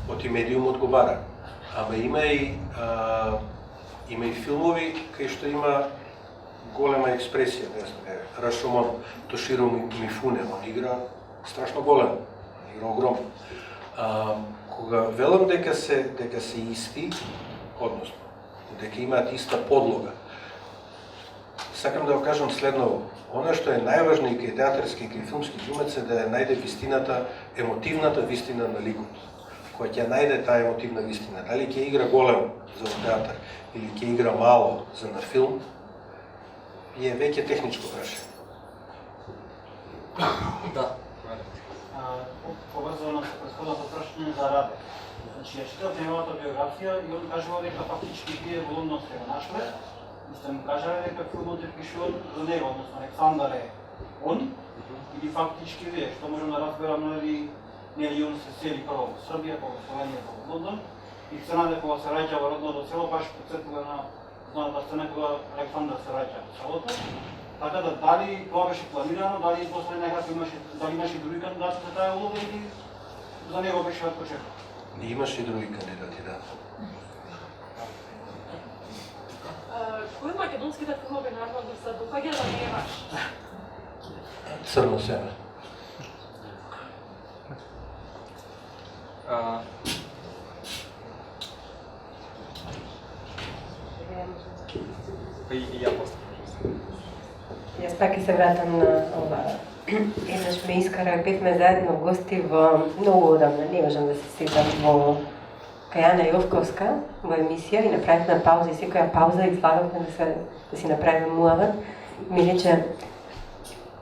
оти медиум одговара, ама има и филмови кај што има голема експресија, не знам, Рашомон, Тоширо Мифуне, он игра страшно голем, он игра огромно. Кога велам дека се исти, односно, дека имаат иста подлога, сакам да го кажам следново. Она што е најважно и кај театарски и кај филмски глумец е да ја најде вистината, емотивната вистина на ликот. Која ќе најде таа емотивна вистина, дали ќе игра голем за театар или ќе игра мало за на филм, е веќе техничко прашање. Да. Поврзано со претходното прашање за Раде. Значи, ја читав неговата биографија и он кажува дека фактички вие во Лондон сте го нашле, и сте му кажале дека филмот е пишуван за него, односно Александар е он, или фактички вие, што можем да разберам, нели он се сели прво во Србија, па во Словенија, па во Лондон, и сцената кога се раѓа во родното село, баш подсетува на знаната сцена кога Александар се раѓа во селото. Така да, дали тоа беше планирано, дали после некако имаше други кандидати за таа улога или за него беше од почеток? Имаше и други кандидати, да. Кој од македонските филмови најмногу се допаѓа да не е ваш? Црно семе. И ја после. Јас пак ќе се вратам на ова. Еднаш ме искара, бевме заедно гости во многу одамна, не можам да се сетам, во кај Ана Јовковска, во емисија и направивме пауза и секоја пауза излагавме да си направиме муават. Ми рече,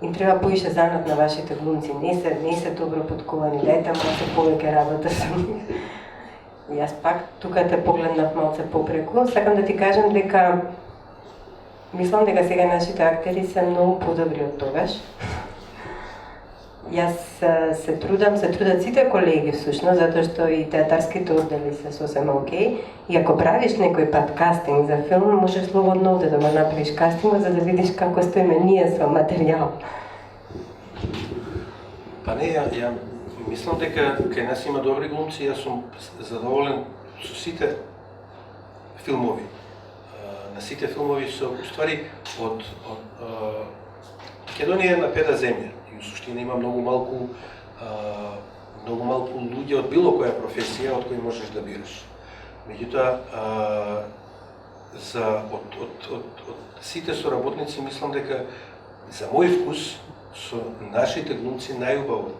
им треба поише занат на вашите глумци, не се добро подкувани, дајте малце повеќе работа со нив. И јас пак тука те погледнав малце попреку, сакам да ти кажам дека мислам дека сега нашите актери се многу подобри од тогаш. Јас се трудат сите колеги всушност, затоа што и театарските оддели се сосема окей. И ако правиш некој пат кастинг за филм, можеш слободно овде да го направиш кастингот за да видиш како стоиме ние со материјал. Па не, ја мислам дека кај нас има добри глумци, јас сум задоволен со сите филмови. На сите филмови се уствари од Македонија е на пета земја и у суштина има многу малку луѓе од било која професија од кои можеш да бираш. Меѓутоа од сите соработници мислам дека за мој вкус со нашите глумци најубаво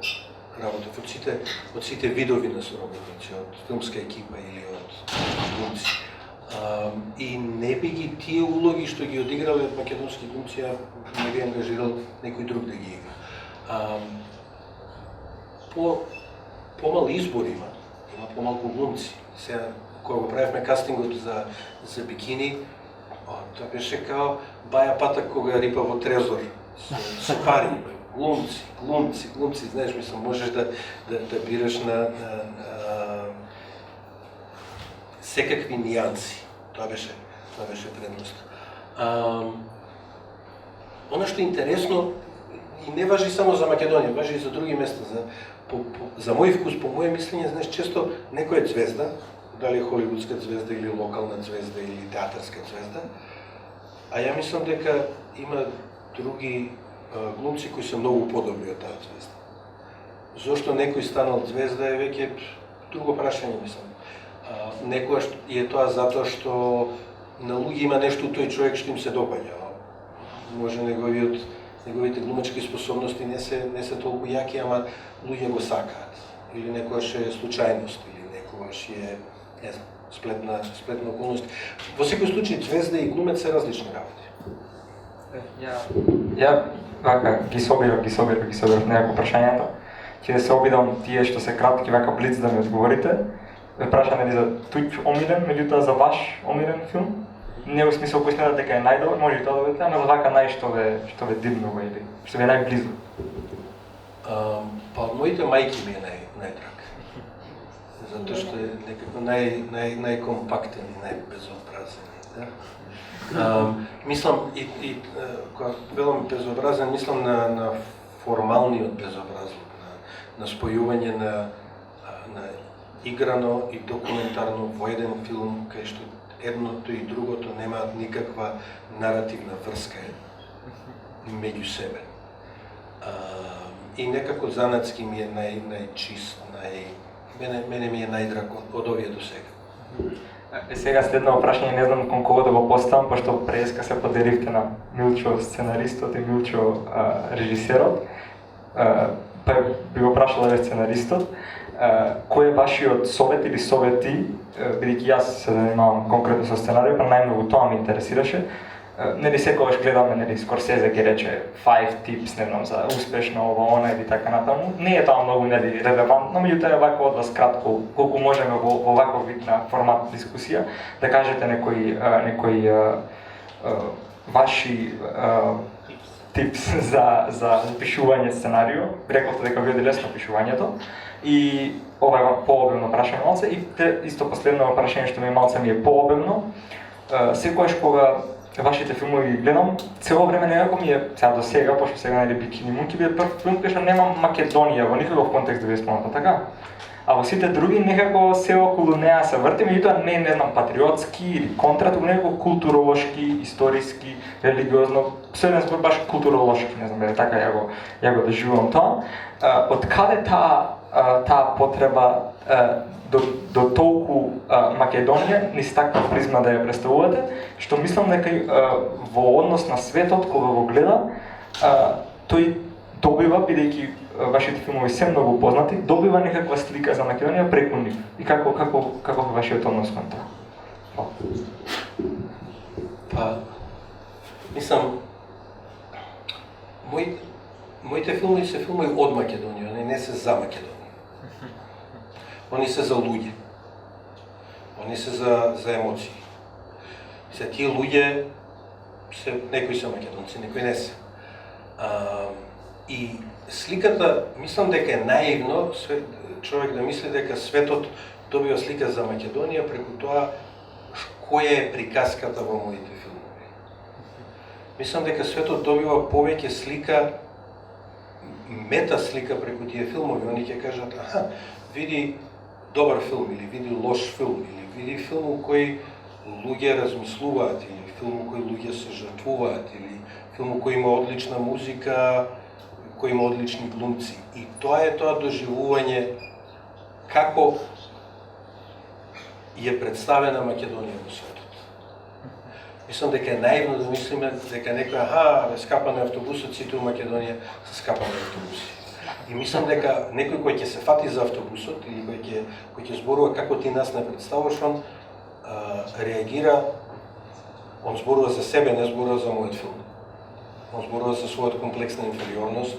работев од сите видови на соработници, од филмска екипа или од глумци. И не би ги тие улоги што ги одиграле од македонски глумци, не би ангажирал некој друг да ги игра. Помал избор има помалку глумци. Сега, кога го правевме кастингот за бикини, тоа беше као Баја Патак кога рипа во трезор со пари. Глумци, знаеш, мислам, можеш да бираш на секакви нијанси. Тоа беше предност. Она што е интересно, и не важи само за Македонија, важи и за други места. За мој вкус, по моје мислење, знаеш, често некоја звезда дали холивудска звезда или локална звезда или театарска звезда. А ја мислам дека има други глумци кои се многу подобри од таа звезда. Зошто некој станал звезда е веќе друго прашање, мислам. Некојаш е тоа затоа што на луѓе има нешто тој човек што им се допаѓа. Може неговите глумачки способности не се толку јаки, ама луѓе го сакаат. Или некојаш е случајност, или некојаш е, не знам, сплетна околност. Во секој случај звезда и глумец се различни работи. Ја вака ги собирав некако прашањата. Ќе да се обидам тие што се кратки вака блиц да ми одговорите. Ве прашам нели за туѓ омилен, меѓутоа за ваш омилен филм? Не во смисол кој смета дека е најдобар, може и тоа да бидете, ама за вака што ве дивнува или што ви е најблизу. Па од моите мајки ми е најдраг. Затоа што е некако најкомпактен и најбезобразен. Да? Мислам, кога велам безобразен, мислам на формалниот безобразлук, на спојување на играно и документарно во еден филм, кај што едното и другото немаат никаква наративна врска меѓу себе. И некако занатски ми е најчист, мене ми е најдраг од овие до сега. Сега следно прашање, не знам кон кого да го поставам, пошто преска се поделивте на Милчо сценаристот и Милчо режисерот. Па би го прашала ве сценаристот. Кој е вашиот совет или совети, бидејќи јас се занимавам конкретно со сценарио, па најмногу тоа ме интересираше. Нели секогаш гледаме, нели Скорсезе ги рече 5 tips, не знам, за успешно ово, она или така натаму. Не е тоа многу нели релевантно, меѓутоа вака од вас кратко, колку можеме во ваков вид на формат дискусија, да кажете некои ваши типс за пишување сценарио. Рековте дека ви е лесно пишувањето. И ова е пообемно прашање малце, и исто последно прашање што ми е пообемно. Секогаш кога вашите филмови ги гледам, цело време некако ми е, сега до сега, пошто сега нели Бикини Мунки биде прв филм кај што немам Македонија во никаков контекст да ви спомната, така? А во сите други некако се околу неа се врти, меѓутоа не знам, патриотски или контра, туку некако културолошки, историски, религиозно, со еден збор баш културолошки, не знам, така ја го доживувам тоа. Од каде таа потреба до толку Македонија низ таква призма да ја представувате, што мислам дека во однос на светот кога го гледа, тој добива, бидејќи вашите филмови се многу познати, добива некаква слика за Македонија преку нив. И како е вашиот однос кон тоа? Па, мислам, моите филмови се филмови од Македонија, не се за Македонија. Они се за луѓе. Они се за емоции. Се тие луѓе некои се македонци, некои не се. И сликата, мислам дека е наивно човек да мисли дека светот добива слика за Македонија преку тоа која е приказката во моите филмови. Мислам дека светот добива повеќе слика, мета слика преку тие филмови. Они ќе кажат, види добар филм, или види лош филм, или види филм у кој луѓе размислуваат, или филм у кој луѓе се жртвуваат, или филм у кој има одлична музика, кој има одлични глумци. И тоа е тоа доживување како е представена Македонија во светот. Мислам дека е наивно да мислиме дека некој, скапа на автобусот, сите у Македонија се скапа на автобуси. И мислам дека некој кој ќе се фати за автобусот или кој ќе зборува како ти нас не представуваш, он реагира, он зборува за себе, не зборува за мојот филм. Он зборува за својата комплексна инфериорност,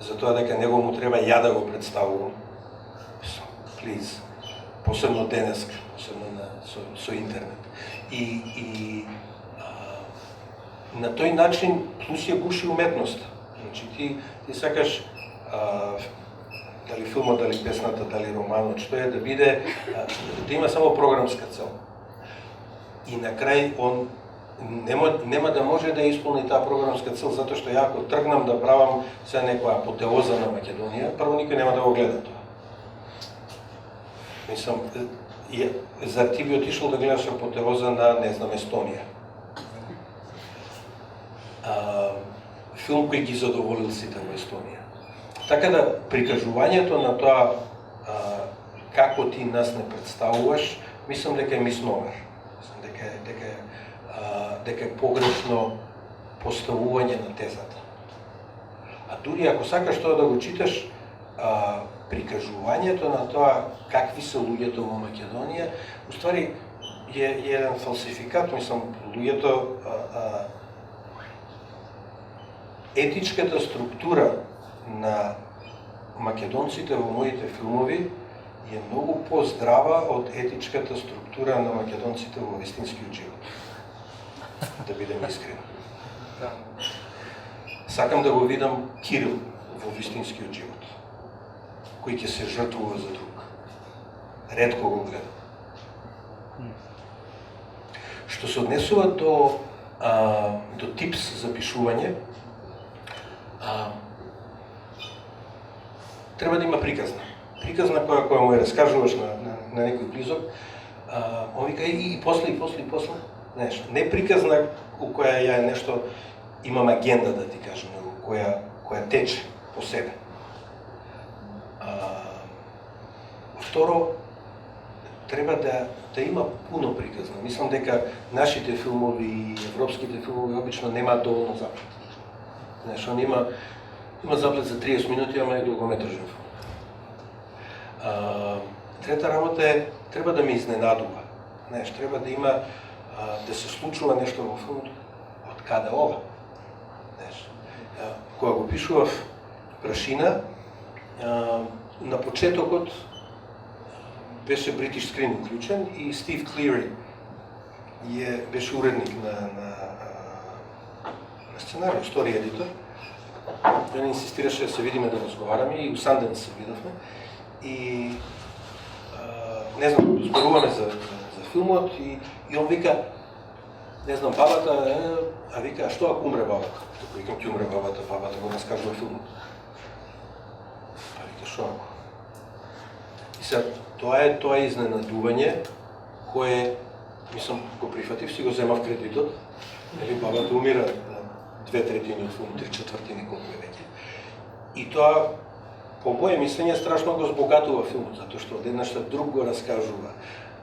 за тоа дека него му треба ја да го представувам. Плиз, посебно денеска, посебно со интернет. И на тој начин плюс ја гуши уметноста. Значи ти сакаш дали филмот, дали песната, дали романот, што е да биде, да има само програмска цел. И на крај он нема да може да исполни таа програмска цел, затоа што ја ако тргнам да правам се некоја апотеоза на Македонија, прво никој нема да го гледа тоа. Мислам, Зар ти би отишол да гледаш апотеоза на, не знам, Естонија? Филм кој ги задоволил сите во Естонија. Така да, прикажувањето на тоа како ти нас не представуваш, мислам дека е мисновер. Мислам дека е погрешно поставување на тезата. А дури ако сакаш тоа да го читаш, прикажувањето на тоа какви се луѓето во Македонија, уствари е еден фалсификат, мислам, луѓето етичката структура на македонците во моите филмови е многу поздрава од етичката структура на македонците во вистинскиот живот. Да бидем искрени. Сакам да го видам Кирил во вистинскиот живот, кој ќе се жртвува за друг. Ретко го гледам. Што се однесува до типс за пишување, треба да има приказна. Приказна која му ја раскажуваш на некој близок, он вика и после. Знаеш, не приказна у која ја нешто имам агенда, да ти кажам, која тече по себе. Второ, треба да има пуно приказна. Мислам дека нашите филмови и европските филмови обично немаат доволно заплет. Знаеш, он има заплет за 30 минути, ама е долгометражен филм. Трета работа е, треба да ме изненадува. Знаеш, треба да има, да се случува нешто во филмот, од каде ова. Знаеш, кога го пишував Прашина, на почетокот беше British Screen уклучен и Стив Клири беше уредник на сценарио, стори едитор. Тој не инсистираше да се видиме да разговараме и у Санденс се видовме. И не знам, зборуваме за филмот и он вика, не знам, бабата, а вика, што ако умре бабата? Току викам, ќе умре бабата го раскажува филмот. Па вика, што ако? И сега, тоа е изненадување кое, мислам, го прифатив, си го земав кредитот, нели бабата умира 2/3 од филм, 3/4 колку е веќе. И тоа, по моје мислење, страшно го збогатува филмот, затоа што одеднаш друг го раскажува.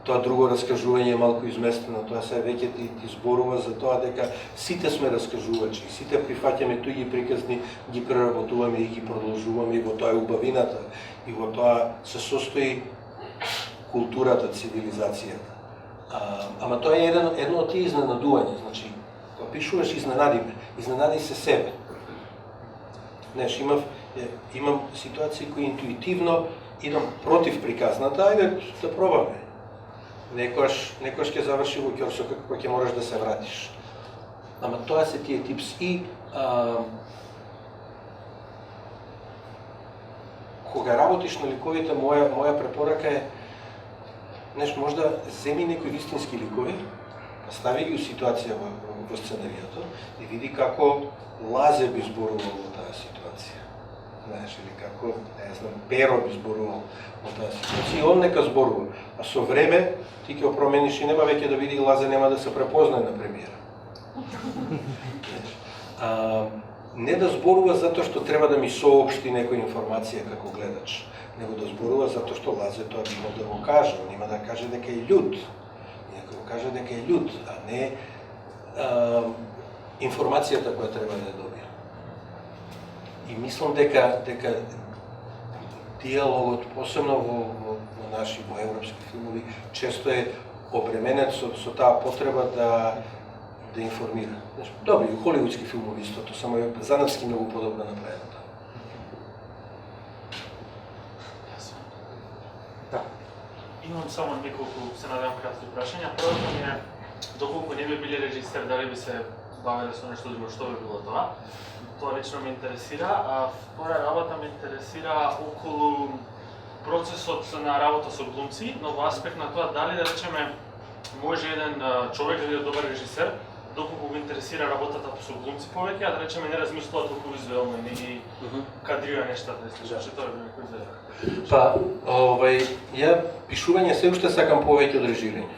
Тоа друго раскажување е малку изместено, тоа се веќе ти зборува за тоа дека сите сме раскажувачи, сите прифаќаме туѓи приказни, ги преработуваме и ги продолжуваме, и во тоа е убавината, и во тоа се состои културата, цивилизацијата. Ама тоа е едно од тие изненадувања, значи, кога пишуваш изненади се себе. Знаеш, имам ситуации кои интуитивно идам против приказната, ајде да пробаме. Некојаш ќе заврши во ќорсо како ќе мораш да се вратиш. Ама тоа се тие типс и кога работиш на ликовите, моја препорака е нешто можда земи некои вистински ликови, стави ги у ситуација во сценаријето и види како Лазе би зборувал во таа ситуација. Знаеш, или како, не знам, Перо би зборувал во таа ситуација. И он нека зборува. А со време ти ќе го промениш и нема веќе да види Лазе, нема да се препознае на премиера. Не да зборува затоа што треба да ми соопшти некоја информација како гледач, него да зборува затоа што Лазе тоа би мог да го каже, он има да каже дека е људ. Нека го каже дека е људ, а не информацијата која треба да ја добија. И мислам дека диалогот, посебно во наши, во европски филмови, често е обременет со таа потреба да информира. Добри, и холивудски филмови истото, само е занатски многу подобро направено. Да. Имам само неколку, се надевам, кратки прашања. Првото ми е, доколку не би били режисер, дали би се бавеле со нешто друго, што би било тоа? Тоа лично ме интересира, а втора работа ме интересира околу процесот на работа со глумци, но во аспект на тоа дали да речеме може еден човек да биде добар режисер, доколку го интересира работата со глумци повеќе, а да речеме не размислува толку визуелно и не ги кадрира нештата, слушаш, тоа е некој за. Па, ја пишување се уште сакам повеќе од режирање.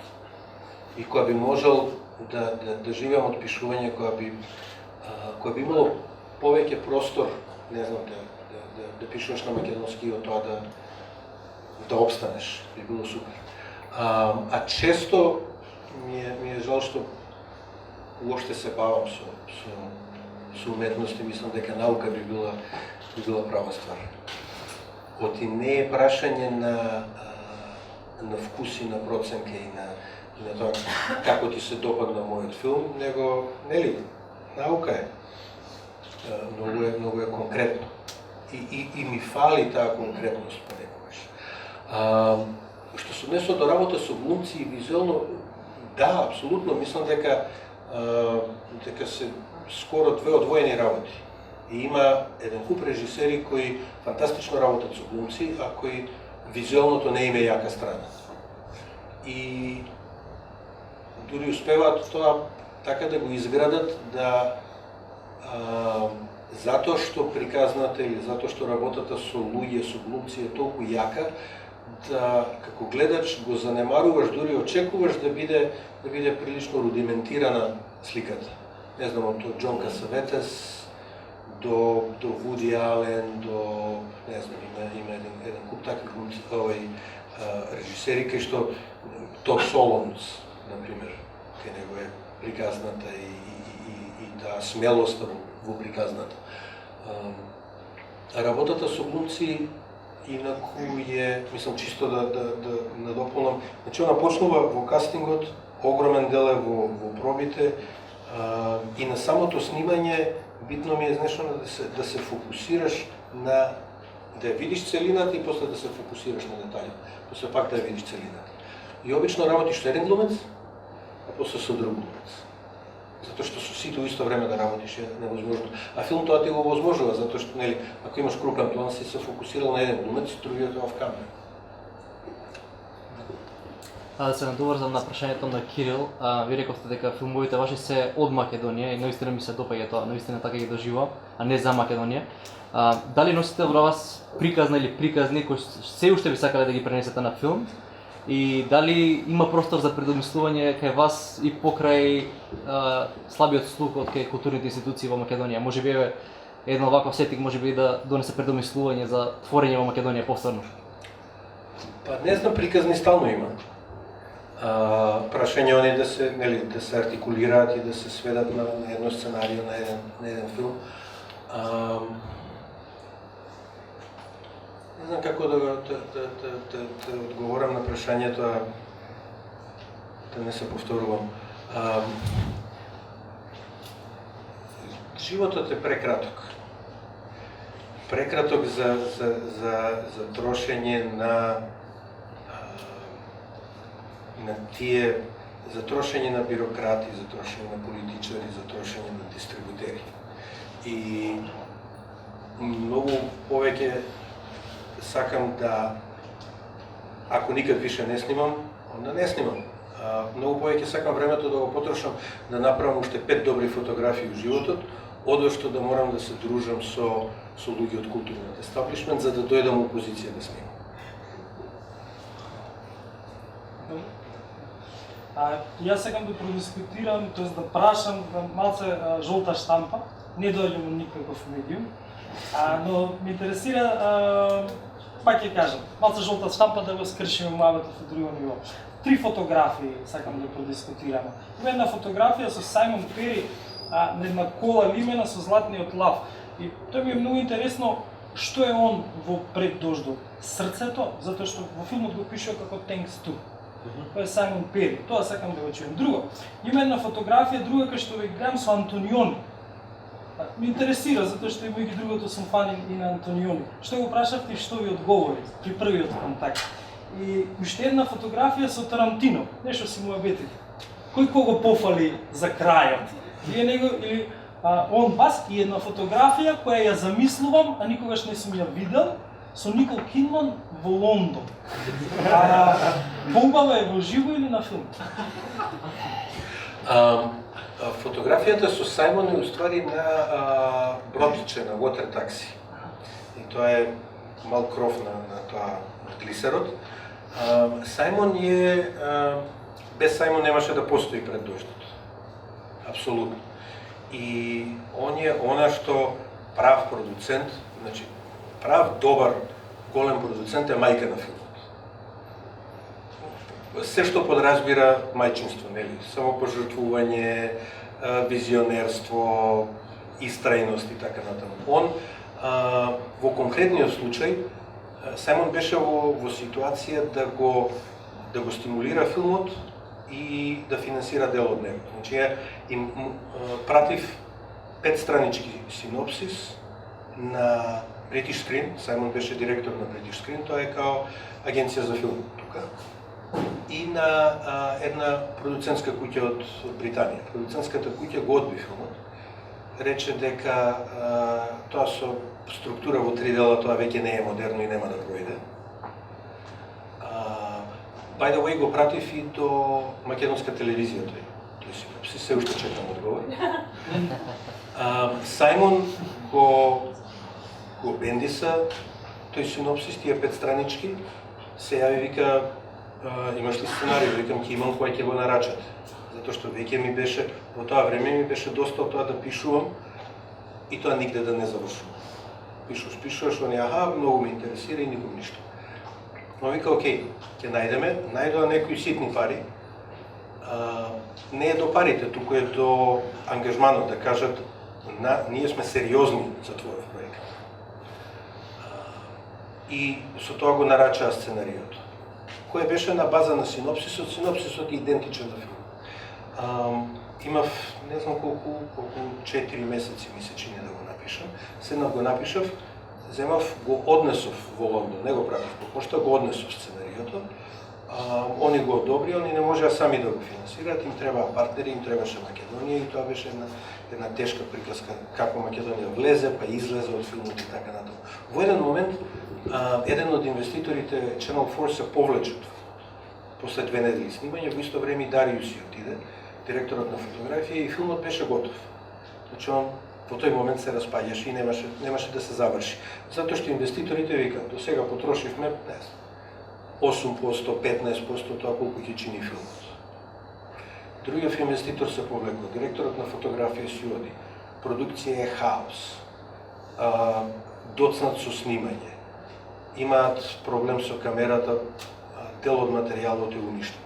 И кога би можел да живеам од пишување, кога би имало повеќе простор, не знам, да пишуваш на македонски и од тоа да обстанеш, би било супер. А често ми е жал што уопште се бавам со уметност и мислам дека наука би била права ствар. Оти не е прашање на вкус и на проценка и на тоа како ти се допадна мојот филм, него, нели, наука е. Многу е конкретно. И ми фали таа конкретност понекогаш. Што се однесува до работа со глумци и визуелно, да, апсолутно, мислам дека се скоро две одвоени работи. И има еден куп режисери кои фантастично работат со глумци, а кои визуелното не има јака страна. И дури успеваат тоа така да го изградат да затоа што приказната или затоа што работата со луѓе, со глумци е толку јака, да како гледач го занемаруваш, дури очекуваш да биде прилично рудиментирана сликата. Не знам, од Џон Касаветес до Вуди Ален, до не знам, има еден куп такви глумци, режисери кај што Тод Солонс, например, кај него е приказната и таа смелоста во приказната. Работата со глумци инаку е, мислам, чисто да надополнам, значи она почнува во кастингот, огромен дел е во пробите и на самото снимање битно ми е да се фокусираш на да видиш целината и после да се фокусираш на детали, после пак да видиш целината. И обично работиш со еден глумец, а после со друг глумец. Затоа што со сите исто време да работиш е невозможно. А филм тоа ти го возможува, затоа што, нели, ако имаш крупен план, си се фокусирал на еден глумец, другиот е в камера. Да се надоврзам на прашањето на Кирил, ви рековте дека филмовите ваши се од Македонија и наистина ми се допаѓа тоа, наистина така ги доживувам, а не за Македонија. Дали носите во вас приказна или приказни кои се уште би сакале да ги пренесете на филм? И дали има простор за предомислување кај вас и покрај слабиот слух од кај културните институции во Македонија? Може би едно ваков сетик може би да донесе предомислување за творење во Македонија повторно? Па не знам, приказни стално има. Прашање они да се артикулираат и да се сведат на едно сценарио, на еден филм. Не знам како да одговорам на прашањето, да не се повторувам. Животот е прекраток. Прекраток за трошење на тие, за трошење на бюрократи, за трошење на политичари, за трошење на дистрибутери. И многу повеќе сакам да, ако никад више не снимам, onda не снимам. Многу повеќе сакам времето да го потрошам да направам уште 5 добри фотографии во животот, одошто да морам да се дружам со луѓе од културниот естаблишмент за да дојдам во позиција да снимам. Јас сакам да продискутирам, тоест да прашам малце жолта штампа, не доаѓам од никаков медиум, но ме интересира, пак ќе кажам, малце жолта штампа да го скршиме муабетот во друго ниво. 3 фотографии сакам да продискутираме. Има една фотографија со Сајмон Пери на една кола лимена со златниот лав. И тоа ми е многу интересно што е он во пред дождот. Срцето, затоа што во филмот го пишува како Thanks to. Тоа е Сајмон Пери, тоа сакам да го чуем. Друго, има една фотографија, друга кај што ве гледам со Антониони. Ме интересира, затоа што има и другото сум фан и на Антониони. Што го прашавте и што ви одговори при првиот контакт. И уште една фотографија со Тарантино, нешто си му обетите. Кој кого пофали за крајот? Вие него или он вас и една фотографија која ја замислувам, а никогаш не сум ја видел, со Никол Кидман во Лондон. Поубава е во живо или на филм? Фотографијата со Сајмон е уствари на бродче, на water taxi. И тоа е мал кров на тоа глисерот. Сајмон е... без Сајмон немаше да постои пред дождот. Апсолутно. И он е она што прав продуцент, значи прав добар голем продуцент е мајка на филмот. Се што подразбира мајчинство, нели? Самопожртвување, визионерство, истрајност и така натаму. Он во конкретниот случај Сајмон беше во ситуација да го стимулира филмот и да финансира дел од него. Значи, им пратив 5-странички синопсис на British Screen. Сајмон беше директор на British Screen, тоа е као агенција за филм тука. И на една продуцентска куќа од Британија. Продуцентската куќа го одби филмот. Рече дека тоа со структура во 3 дела, тоа веќе не е модерно и нема да пројде. By the way, го пратив и до македонска телевизија тој синопсис, се уште чекам одговор. Сајмон го бендиса тој синопсис, тие 5 странички, се јави, вика, имаш ли сценарij? Викам, ќе имам, кој ќе го нарачат. Затоа што веќе ми беше, во тоа време ми беше доста од тоа да пишувам и тоа нигде да не завршувам. Пишуваш, они, многу ме интересира и ником ништо. Но вика, окей, ќе најдоа некои ситни пари. Не е до парите, туку е до ангажманот, да кажат, ние сме сериозни за твојот проект. И со тоа го нарачаа сценаријот, кој беше на база на синопсисот. Синопсисот е идентичен на филм. Имав, не знам колку 4 месеци ми се чини да го напишам. Седнав го напишав, земав, го однесов во Лондон, не го правив по пошта, го однесов сценаријото. Они го одобри, они не можеа сами да го финансираат, им требаа партнери, им требаше Македонија и тоа беше една тешка приказка како Македонија влезе, па излезе од филмот и така натаму. Во еден момент, еден од инвеститорите, Channel 4, се повлече од филмот. После 2 недели снимање, во исто време и Дариус си отиде, директорот на фотографија, и филмот беше готов. Значи, он во тој момент се распаѓаше и немаше да се заврши. Затоа што инвеститорите викаат, до сега потрошивме 8%, 15%, тоа колку ќе чини филмот. Другиот инвеститор се повлекол, директорот на фотографија си оди. Продукција е хаос. Доцнат со снимање. Имаат проблем со камерата, дел од материјалот е уништен.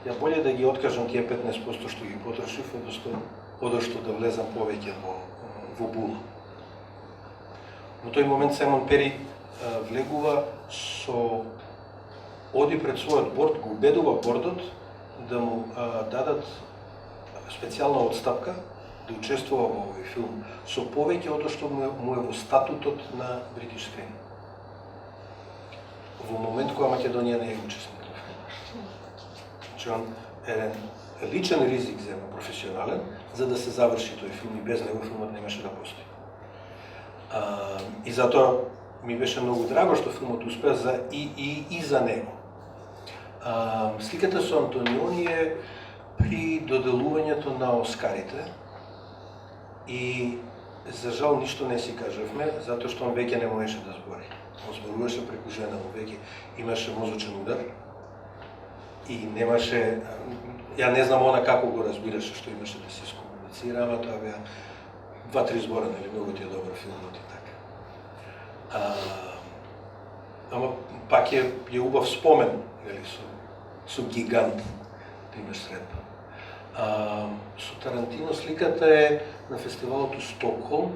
Ја боле да ги откажам тие 15% што ги потрошив, одошто да влезам повеќе во була. Во тој момент Сајмон Пери влегува оди пред својот борд, го убедува бордот да му дадат специјална отстапка да учествува во овој филм со повеќе од што му е во статутот на British Screen. Во момент кога Македонија не е учесник на филмот. Значи, он еден личен ризик зема, професионален, за да се заврши тој филм, и без него филмот немаше да постои. И затоа ми беше многу драго што филмот успеа и за него. Сликата со Антониони е при доделувањето на Оскарите и за жал ништо не си кажавме, затоа што он веќе не можеше да збори. Он зборуваше преку жена му, веќе имаше мозочен удар и немаше, ја не знам она како го разбираше што имаше да се искомуницира, ама тоа беа 2-3 збора, нели, многу ти е добар филмот и така. Ама пак е убав спомен, нели, со гигант да имаш средба. Со Тарантино сликата е на фестивалот у Стокхолм,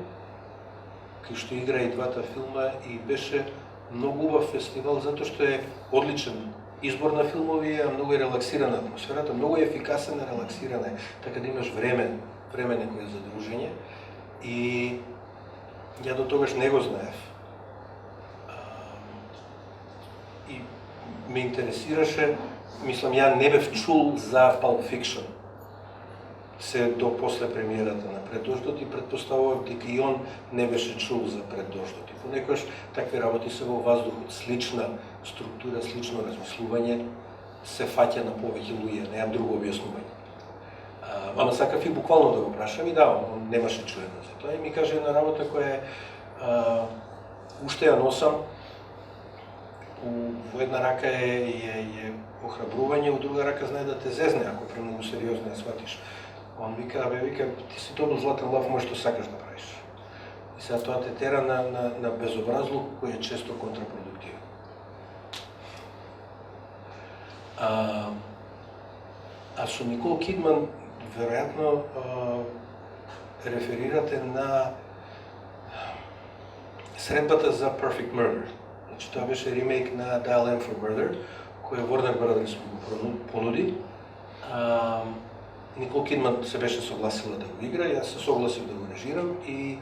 кај што игра и двата филма, и беше многу убав фестивал затоа што е одличен избор на филмови, а многу е релаксирана атмосферата, многу е ефикасен, релаксирана е, така да имаш време некое за дружење. И ја до тогаш не го знаев. И ме интересираше, мислам, ја не бев чул за Pulp Fiction се до после премиерата на Пред дождот и предпоставував дека и он не беше чул за Пред дождот. И понекогаш такви работи се во воздухот, слична структура, слично размислување, се фаќа на повеќе луѓе, немам друго објаснување. Ама сакав и буквално да го прашам и да, он немаше чуено за тоа и ми каже една работа која уште ја носам. Во една рака е охрабрување, во друга рака знае да те зезне ако премногу сериозно ја сватиш. Он вика, ти си добро златен лав, можеш што сакаш да правиш. И сега тоа те тера на безобразлук кој е често контрапродуктивен. А со Никол Кидман веројатно реферирате на средбата за Perfect Murder. Значи тоа беше ремейк на Dial M for Murder, која Warner Brothers го понуди. Никол Кидман се беше согласила да го игра, јас се согласив да го режирам и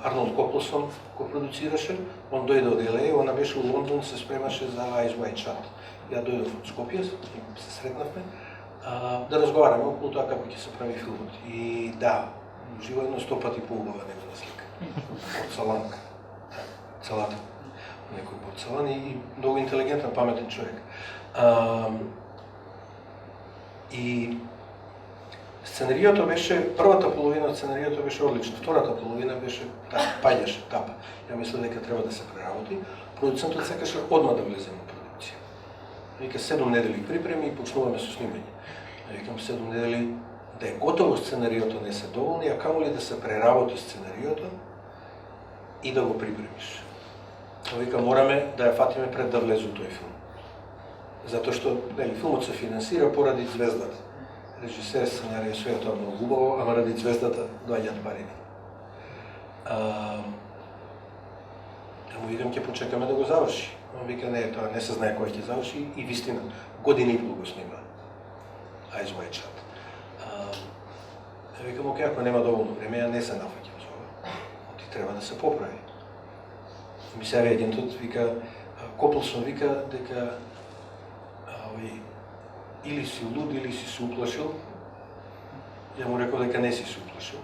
Арнолд Коплсон го продуцираше. Он дојде од LA, она беше у Лондон, се спремаше за Eyes Wide Shut. Ја дојдов од Скопје, се сретнавме, да разговараме околу тоа како ќе се прави филмот. И да, ужива едно 100 пати поубава негова слика. Порцеланка. Целата. Некој порцелан и многу интелигентен, паметен човек. И сценариото беше, првата половина од сценариото беше одлична, втората половина беше паѓаше, тапа. Ја мислам дека треба да се преработи. Продуцентот сакаше одма да влезе во продукција. Вика 7 недели припреми и почнуваме со снимање. Викам 7 недели да е готово сценариото не се доволни, а камоли да се преработи сценариото и да го припремиш. Вика мораме да ја фатиме пред да влезе тој филм. Затоа што филмот се финансира поради звездата. Режисер, сценарија, све тоа многу убаво, ама ради звездата доаѓаат парите. Му викам ќе почекаме да го заврши. Он вика не, тоа не се знае кој ќе заврши и вистина година и пол го снима. Eyes Wide Shut. Викам окей, ако нема доволно време, ја не се нафаќам за ова. Ти треба да се поправи. Ми се јави агентот, вика Коплсон вика дека или си луд, или си се уплашил. Ја му рекол дека не си се уплашил.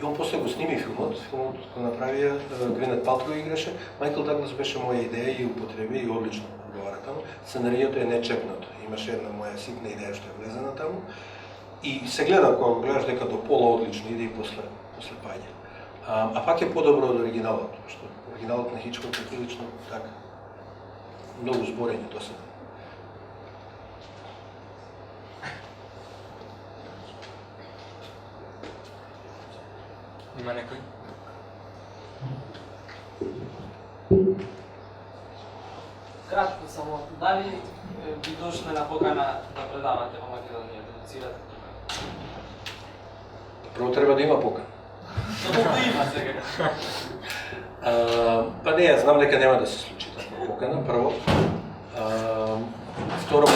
И он после го сними филмот го направија, Гвинет Палтроу играше, Майкл Даглас беше моја идеја и употреби и одлично одговара таму. Сценарието е нечекнато, имаше една моја ситна идеја што е влезена таму. И се гледа кога го гледаш дека до пола одлично иде и после паѓа. А пак е подобро од оригиналот, што оригиналот на Хичкок е прилично така. Многу зборење до сега. Има некој? Кратко само, дали би дошле на покана да предавате во Македонија, да доцирате тука? Прво треба да има покана. Колку има сега? Па не, ја знам дека нема да се случи таква покана, прво. Второ,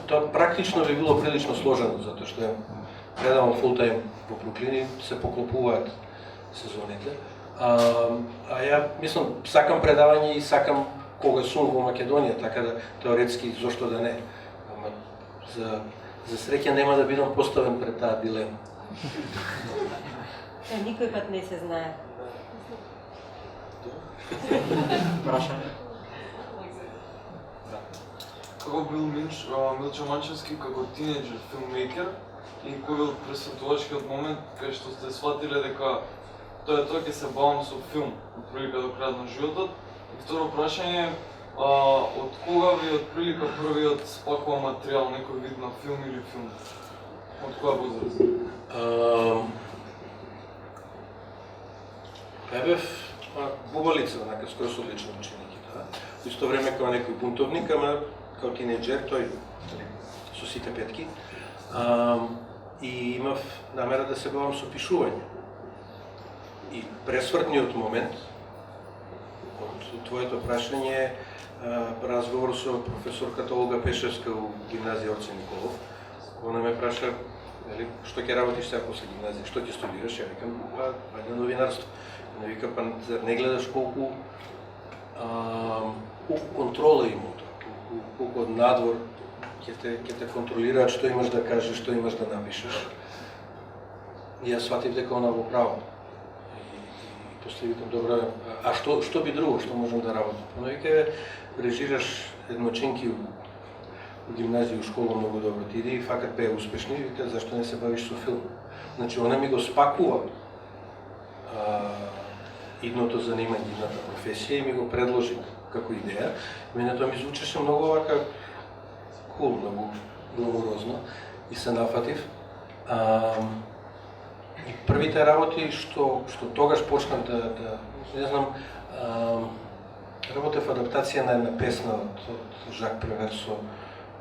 тоа практично би било прилично сложено, затоа што предавам фултайм во Бруклин, се поклопуваат сезоните. Ја мислам, сакам предавање и сакам кога сум во Македонија, така да теоретски зошто да не. Ама за среќа нема да бидам поставен пред таа дилема. Никој пат не се знае. Прашање? Како бил Милчо Манчевски како тинеџер филммейкер и кој бил пресветувачкиот момент кај што сте сватиле дека тоа ќе се бавам со филм од прилика до крајот на животот? И второ прашање, од кога ви од прилика првиот спакува материјал, некој вид на филм или филм? Од која возраст? Бев бубалица, онака скоро со одлични ученики, да. Во исто време како некој бунтовник, ама како тинеџер, тој со сите петки. И имав намера да се бавам со пишување. И пресвртниот момент од твоето прашање разговор со професорката Олга Пешевска во гимназија Орце Николов. Она ме праша, што ќе работиш сега после гимназија, што ќе студираш? Ја викам, вајде новинарство. Она вика, па не гледаш колку контрола има тоа, колку од надвор ќе те контролираат што имаш да кажеш, што имаш да напишеш. И јас сватив дека она во право. И после викам, добро, а што би друго, што можам да работам? Она вика, режираш едноченки у гимназија и школа многу добро ти иде и факат беа успешни, и вика зашто не се бавиш со филм. Значи она ми го спакува идното занимање, идната професија и ми го предложи како идеја. Мене тоа ми звучеше многу вака кул, многу гламурозно и се нафатив. И првите работи што тогаш почнав да не знам, работев адаптација на една песна од Жак Превер со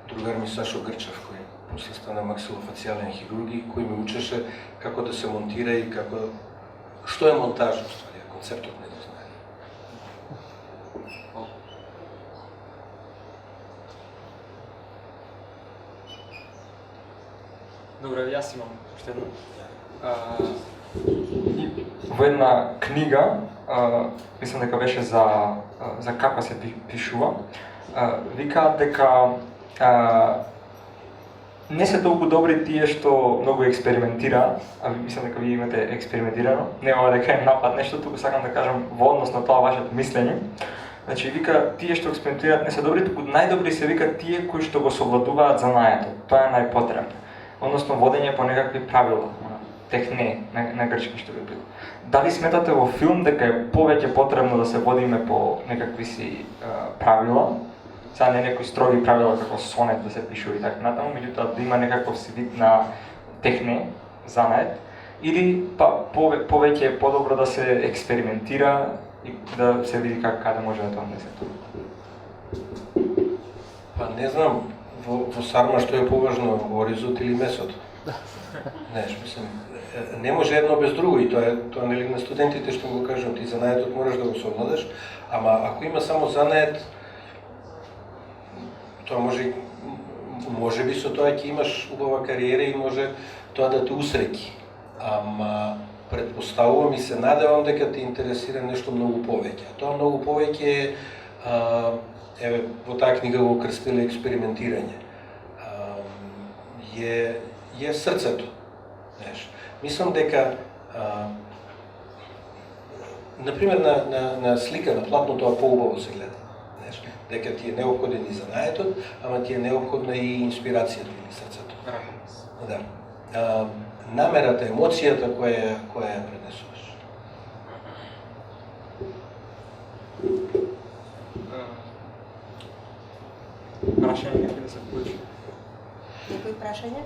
другар ми Сашо Грчев, кој после стана максилофацијален хирург и кој ми учеше како да се монтира и како што е монтаж, уствари, концептот не го знае. Добре, јас имам уште едно. Во една книга, мислам дека беше за како се пишува, викаат дека не се толку добри тие што многу експериментираат, а мислам дека вие имате експериментирано, не ова дека е напад нешто, туку сакам да кажам во однос на тоа вашето мислење. Значи вика тие што експериментираат не се добри, туку најдобри се вика тие кои што го совладуваат занаетот. Тоа е најпотребно. Односно водење по некакви правила, техне на грчки што би било. Дали сметате во филм дека е повеќе потребно да се водиме по некакви си правила? Сега не некои строги правила како сонет да се пишува и така натаму, меѓутоа да има некаков си вид на техне, занает, или па повеќе е подобро да се експериментира и да се види каде може да тоа не се тоа. Па не знам, во Сарма што е поважно, оризот или месото? Знаеш, мислам, не може едно без друго и тоа нели на студентите што го кажам, ти занаетот можеш да го совладаш, ама ако има само занает, тоа може би со тоа ќе имаш убава кариера и може тоа да те усреќи. Ама претпоставувам и се надевам дека те интересира нешто многу повеќе. Тоа многу повеќе еве во таа книга го крстиле експериментирање. Е срцето. Знаеш, мислам дека например на слика на платно тоа поубаво се гледа. Знаеш, дека ти е неопходен и занаетот, ама ти е неопходна и инспирацијата или срцето. Да. Намерата, емоцијата која ја пренесуваш. Прашање некој да се вклучи? Некој прашање?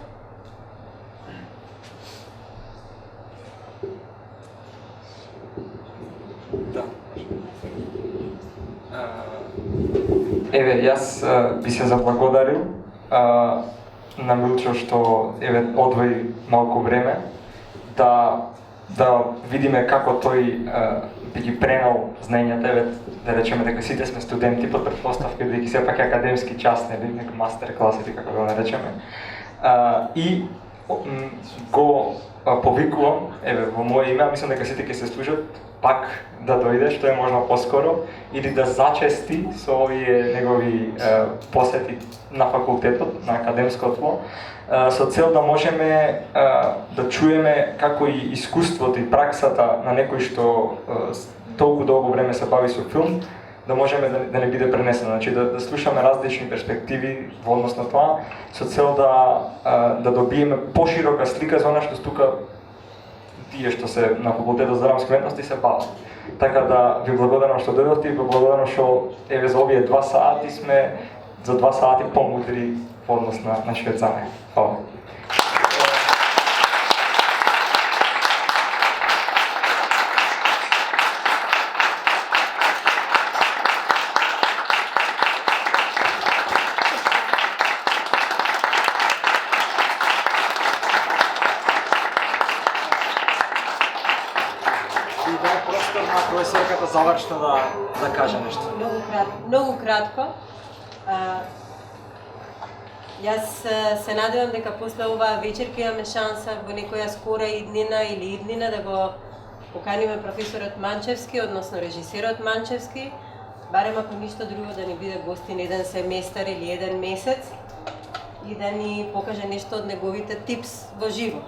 Да. Еве, јас би се заблагодарил на Милчо што одвои малку време да видиме како тој би ги пренел знаењата, еве да речеме дека сите сме студенти под претпоставка дека сепак е академски час, нели, нека мастер клас или како да го наречеме. И го повикувам, еве во моје име, мислам дека сите ќе се служат пак да дојде што е можно поскоро или да зачести со овие негови посети на факултетот, на академското, со цел да можеме да чуеме како и искуството и праксата на некој што толку долго време се бави со филм, да можеме да не биде пренесено, значи да слушаме различни перспективи во однос на тоа, со цел да добиеме поширока слика за она што тука тие што се на факултетот за драмски уметности се бават. Така да ви благодарам што дојдовте и ви благодарам што еве за овие 2 сати сме за 2 сати помудри во однос на шведзане. Фала. Професорката завршно да каже нешто. Многу кратко. Јас се надевам дека после оваа вечер ќе имаме шанса во некоја скора иднина или иднина да го поканиме професорот Манчевски, односно режисерот Манчевски, барем ако ништо друго да ни биде гостин еден семестар или еден месец и да ни покаже нешто од неговите типс во живо.